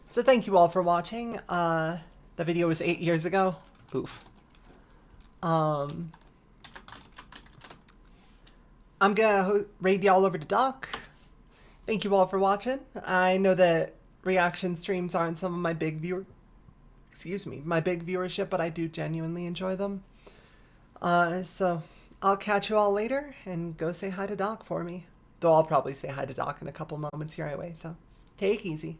So thank you all for watching. The video was 8 years ago. Oof. I'm gonna raid y'all over to Doc. Thank you all for watching. I know that reaction streams aren't some of my big my big viewership, but I do genuinely enjoy them. So I'll catch you all later and go say hi to Doc for me. Though I'll probably say hi to Doc in a couple moments here anyway, so take it easy.